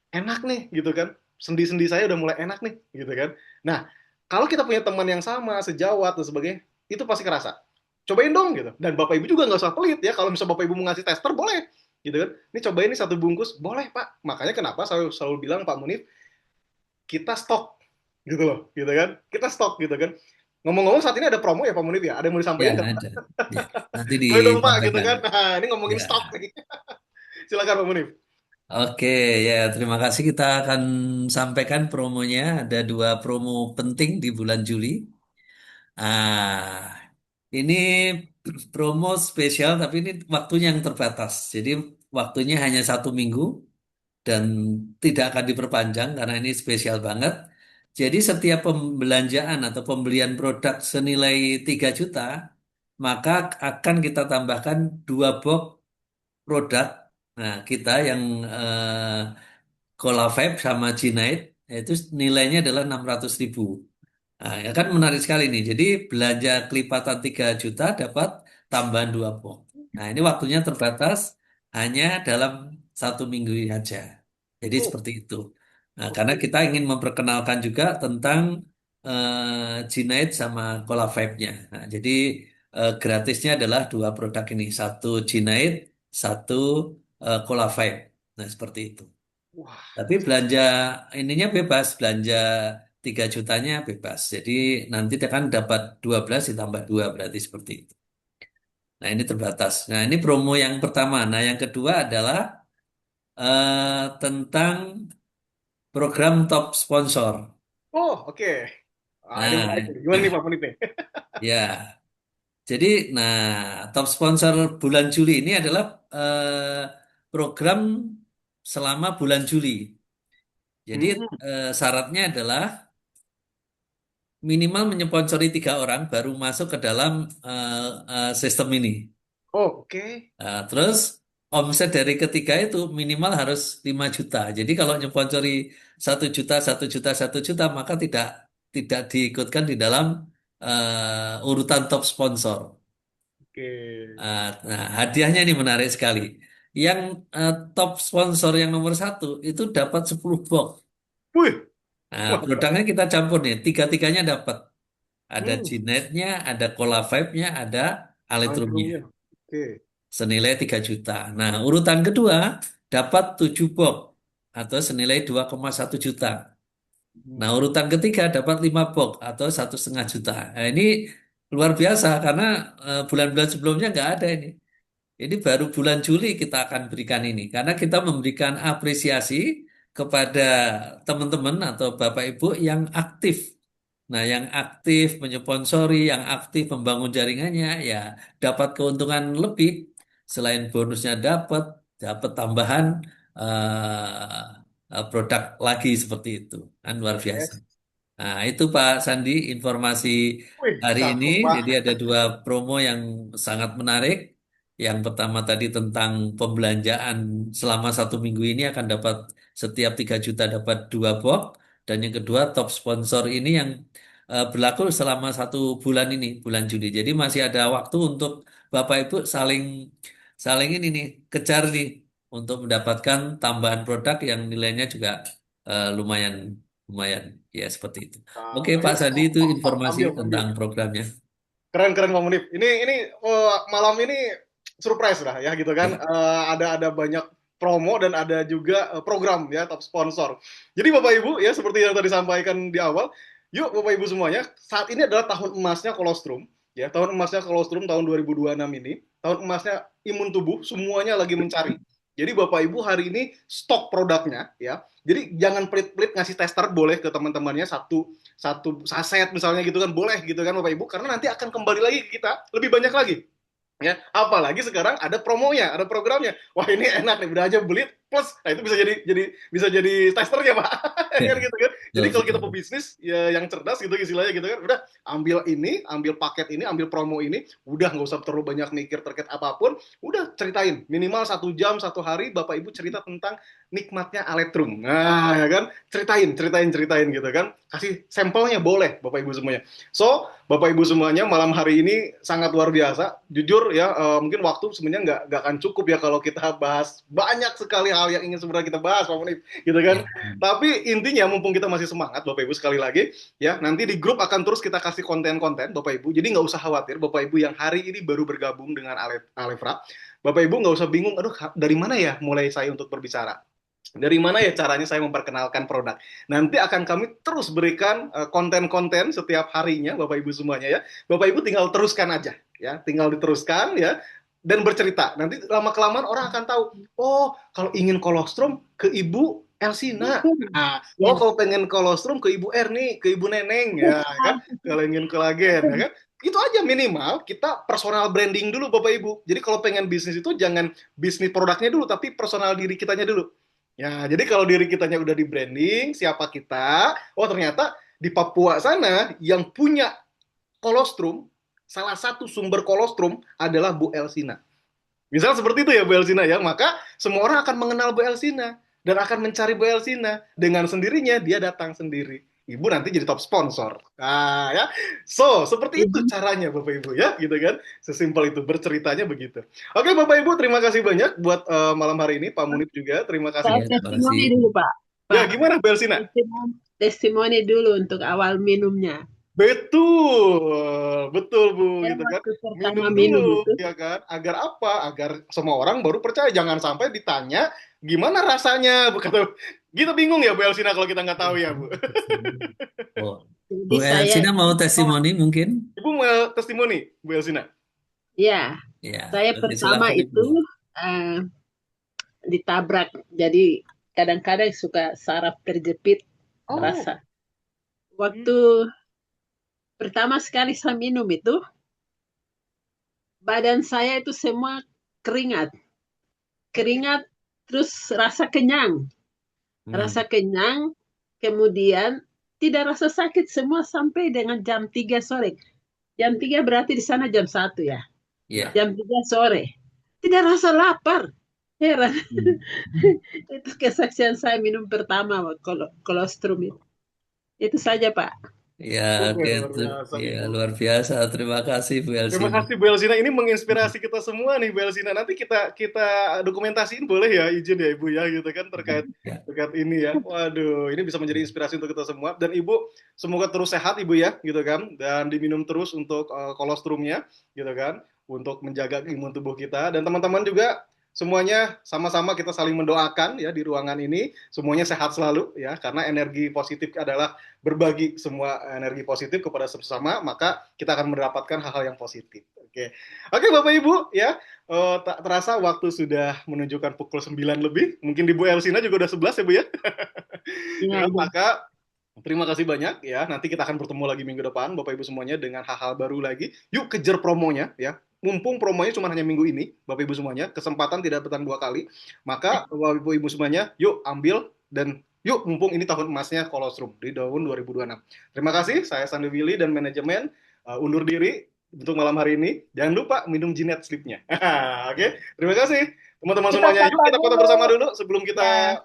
S1: Enak nih, gitu kan. Sendi-sendi saya udah mulai enak nih, gitu kan. Nah, kalau kita punya teman yang sama, sejawat dan sebagainya, itu pasti kerasa. Cobain dong gitu. Dan Bapak Ibu juga nggak usah pelit ya. Kalau misalnya Bapak Ibu mau ngasih tester, boleh. Gitu kan. Ini cobain nih satu bungkus, boleh Pak. Makanya kenapa saya selalu bilang Pak Munif, kita stok. Gitu loh. Gitu kan. Kita stok gitu kan. Ngomong-ngomong saat ini ada promo ya Pak Munif ya? Ada yang mau
S2: Ya,
S1: disampaikan nggak?
S2: ada. Ya, nanti
S1: Boleh dong Pak gitu
S2: disampaikan.
S1: kan. Nah, ini ngomongin stok
S2: Ya,
S1: nih. Silakan Pak Munif.
S2: oke, ya terima kasih. Kita akan sampaikan promonya. Ada dua promo penting di bulan Juli. Ini promo spesial, tapi ini waktunya yang terbatas. Jadi waktunya hanya 1 minggu dan tidak akan diperpanjang karena ini spesial banget. Jadi setiap pembelanjaan atau pembelian produk senilai 3 juta, maka akan kita tambahkan 2 box produk. Nah, kita yang Colavape sama Gnight, itu nilainya adalah 600.000. Nah, ya kan menarik sekali nih. Jadi belanja kelipatan 3 juta dapat tambahan 2 box. Nah, ini waktunya terbatas hanya dalam 1 minggu saja. Jadi
S1: Oh,
S2: seperti itu. Nah, karena
S1: oke.
S2: kita ingin memperkenalkan juga tentang Gnight sama Colavape-nya. Nah, jadi gratisnya adalah 2 produk ini. Satu Gnight, satu Colavape. Nah, seperti itu.
S1: Wah,
S2: Tapi belanja ininya bebas, belanja 3 jutanya bebas. Jadi nanti kan dapat 12 ditambah 2 berarti seperti itu. Nah ini terbatas. Nah ini promo yang pertama. Nah yang kedua adalah tentang program top sponsor.
S1: oh oke. Ah, ini
S2: Nah
S1: menarik. Gimana nih Pak Munif nih?
S2: ya, jadi nah top sponsor bulan Juli ini adalah program selama bulan Juli. Jadi
S1: Hmm.
S2: syaratnya adalah minimal menyponsori 3 orang baru masuk ke dalam sistem ini.
S1: Oh, oke.
S2: Terus omset dari ketiga itu minimal harus 5 juta. Jadi kalau nyponsori 1 juta, 1 juta, 1 juta, maka tidak diikutkan di dalam urutan top sponsor.
S1: Oke.
S2: Nah, hadiahnya ini menarik sekali. Yang top sponsor yang nomor 1 itu dapat 10 box.
S1: Wih,
S2: Nah,
S1: wah,
S2: produknya kita campur nih. Tiga-tiganya dapat. Ada
S1: hmm,
S2: Gillette-nya, ada Cola Vibe-nya, ada Alitrumnya.
S1: Altroomnya. Oke.
S2: Senilai 3 juta. Nah, urutan kedua dapat 7 box atau senilai 2,1 juta. Nah,
S1: Hmm.
S2: urutan ketiga dapat 5 box atau 1,5 juta. Nah, ini luar biasa karena bulan-bulan sebelumnya nggak ada ini. Ini baru bulan Juli kita akan berikan ini karena kita memberikan apresiasi kepada teman-teman atau Bapak Ibu yang aktif. Nah, yang aktif menyponsori, yang aktif membangun jaringannya, ya dapat keuntungan lebih. Selain bonusnya dapat tambahan produk lagi seperti itu. Kan luar biasa.
S1: Yes.
S2: Nah, itu Pak Sandi informasi
S1: Wih,
S2: hari ini.
S1: cakep Pak.
S2: Jadi ada 2 promo yang sangat menarik. Yang pertama tadi tentang pembelanjaan selama 1 minggu ini akan dapat setiap 3 juta dapat 2 box. Dan yang kedua, top sponsor ini yang berlaku selama 1 bulan ini, bulan Juni. Jadi masih ada waktu untuk Bapak Ibu saling saling ini nih kejar nih untuk mendapatkan tambahan produk yang nilainya juga lumayan lumayan ya seperti itu. Oke, Pak
S1: Yuk,
S2: Sandi, itu informasi
S1: ambil, ambil.
S2: tentang programnya.
S1: Keren Bang Munif. Ini malam ini surprise lah ya gitu kan.
S2: Ya.
S1: Ada banyak promo dan ada juga program ya top sponsor. Jadi Bapak Ibu ya seperti yang tadi sampaikan di awal, yuk Bapak Ibu semuanya, saat ini adalah tahun emasnya kolostrum ya. Tahun emasnya kolostrum tahun 2026 ini, tahun emasnya imun tubuh semuanya lagi mencari. Jadi Bapak Ibu hari ini stok produknya ya. Jadi jangan pelit-pelit ngasih tester, boleh ke teman-temannya satu saset misalnya gitu kan, boleh gitu kan Bapak Ibu, karena nanti akan kembali lagi ke kita lebih banyak lagi ya, apalagi sekarang ada promonya, ada programnya. Wah, ini enak nih, udah aja beli plus, nah itu bisa jadi testernya Pak.
S2: Ya,
S1: Kan gitu kan. Jadi
S2: betul,
S1: kalau kita
S2: betul.
S1: pebisnis ya yang cerdas gitu istilahnya gitu kan, udah ambil ini, ambil paket ini, ambil promo ini, udah nggak usah terlalu banyak mikir terkait apapun, udah ceritain minimal 1 jam 1 hari Bapak Ibu cerita tentang nikmatnya Aletrum. Nah, ya kan, ceritain gitu kan, kasih sampelnya boleh Bapak Ibu semuanya. So, Bapak Ibu semuanya, malam hari ini sangat luar biasa. Jujur ya, mungkin waktu sebenarnya nggak akan cukup ya kalau kita bahas banyak sekali hal yang ingin sebenarnya kita bahas, Pak Munif, gitu kan.
S2: Ya.
S1: Tapi intinya, mumpung kita masih semangat, Bapak Ibu sekali lagi, ya nanti di grup akan terus kita kasih konten-konten, Bapak Ibu. Jadi nggak usah khawatir, Bapak Ibu yang hari ini baru bergabung dengan Alefra, Bapak Ibu nggak usah bingung, aduh dari mana ya mulai saya untuk berbicara. Dari mana ya caranya saya memperkenalkan produk? Nanti akan kami terus berikan konten-konten setiap harinya, Bapak Ibu semuanya ya. Bapak Ibu tinggal teruskan aja, ya, tinggal diteruskan ya, dan bercerita. Nanti lama kelamaan orang akan tahu, oh kalau ingin kolostrum ke Ibu Elsina. Nah, oh kalau pengen kolostrum ke Ibu Erni, ke Ibu Neneng ya kan. Kalau ingin kolagen ya kan. Itu aja minimal kita personal branding dulu Bapak Ibu. Jadi kalau pengen bisnis itu jangan bisnis produknya dulu, tapi personal diri kitanya dulu. Ya, jadi kalau diri kitanya udah di branding, siapa kita? Oh, ternyata di Papua sana yang punya kolostrum, salah satu sumber kolostrum adalah Bu Elsina. Misal seperti itu ya Bu Elsina ya, maka semua orang akan mengenal Bu Elsina dan akan mencari Bu Elsina. Dengan sendirinya dia datang sendiri. Ibu nanti jadi top sponsor. Nah, ya. So, seperti itu caranya Bapak Ibu ya, gitu kan. Sesimpel itu, berceritanya begitu. Oke Bapak Ibu, terima kasih banyak buat malam hari ini. Pak Munif juga, terima kasih.
S3: Saya
S2: Ya, terima kasih.
S3: testimoni dulu, Pak.
S1: Ya, gimana Bu Elsina?
S3: Testimoni dulu untuk awal minumnya.
S1: Betul Bu,
S3: Saya
S1: gitu kan.
S3: waktu pertama
S1: Minum
S3: minum
S1: dulu,
S3: itu,
S1: ya kan. Agar apa? Agar semua orang baru percaya. Jangan sampai ditanya gimana rasanya, Bu. Kata, kita bingung ya Bu Elsina kalau kita nggak tahu ya Bu.
S2: Oh,
S3: jadi
S2: Bu
S3: saya,
S2: Elsina mau testimoni mungkin?
S1: Ibu mau testimoni Bu Elsina?
S3: ya,
S2: Ya,
S3: saya
S2: nanti
S3: pertama
S2: silakan
S3: itu
S2: Ibu.
S3: ditabrak. Jadi kadang-kadang suka saraf terjepit
S1: Oh.
S3: rasa. Waktu pertama sekali saya minum itu, badan saya itu semua keringat. Keringat, terus rasa kenyang. Rasa kenyang, kemudian tidak rasa sakit semua sampai dengan jam 3 sore. Jam 3 berarti di sana jam 1 ya.
S2: Ya.
S3: Jam 3 sore. Tidak rasa lapar. Heran. Itu kesaksian saya minum pertama kolostrum itu. Itu saja Pak.
S2: Ya,
S1: Oke,
S2: oke.
S1: luar biasa,
S2: Ya,
S1: Ibu.
S2: luar biasa. Terima kasih Bu
S1: Terima
S2: Elsina.
S1: kasih Bu Elsina. Ini menginspirasi kita semua nih Bu Elsina. Nanti kita dokumentasiin boleh ya, izin ya Ibu ya gitu kan terkait
S2: Ya.
S1: ini ya. Waduh, ini bisa menjadi inspirasi untuk kita semua. Dan Ibu semoga terus sehat Ibu ya gitu kan. Dan diminum terus untuk kolostrumnya gitu kan. Untuk menjaga imun tubuh kita. Dan teman-teman juga semuanya sama-sama kita saling mendoakan ya di ruangan ini. Semuanya sehat selalu ya. Karena energi positif adalah berbagi semua energi positif kepada sesama, maka kita akan mendapatkan hal-hal yang positif. Oke, Bapak Ibu ya, tak terasa waktu sudah menunjukkan pukul 9 lebih. Mungkin di Bu Elsina juga udah 11 ya Bu ya. Ya, maka terima kasih banyak ya. Nanti kita akan bertemu lagi minggu depan Bapak Ibu semuanya dengan hal-hal baru lagi. Yuk kejar promonya ya. Mumpung promonya cuma hanya minggu ini, Bapak Ibu semuanya, kesempatan tidak datang 2 kali. Maka Bapak Ibu semuanya, yuk ambil dan yuk mumpung ini tahun emasnya kolostrum di tahun 2026. Terima kasih, saya Sandi Willy dan manajemen undur diri untuk malam hari ini. Jangan lupa minum Ginet Sleep-nya. Oke, terima kasih teman-teman semuanya. Yuk kita foto bersama dulu sebelum kita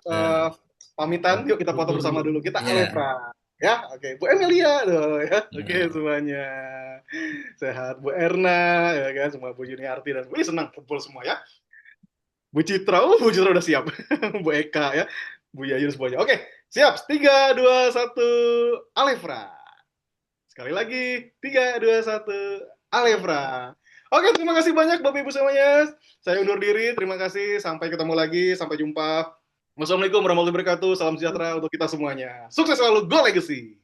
S1: pamitan, yuk kita foto bersama dulu. Kita
S2: Ya.
S1: Alefra. Ya, oke. Bu Emilia tuh ya. Oke,
S2: Ya.
S1: semuanya. Sehat. Bu Erna, ya kan, semua Bu Juniarti dan wih senang kumpul semua ya. Bu Citra udah siap. Bu Eka ya. Bu Yayu semuanya. Oke, siap. 3, 2, 1, Alefra. Sekali lagi, 3, 2, 1, Alefra. Oke, terima kasih banyak Bapak Ibu semuanya. Saya undur diri, terima kasih. Sampai ketemu lagi, sampai jumpa. Wassalamualaikum warahmatullahi wabarakatuh. Salam sejahtera untuk kita semuanya. Sukses selalu, Go Legacy!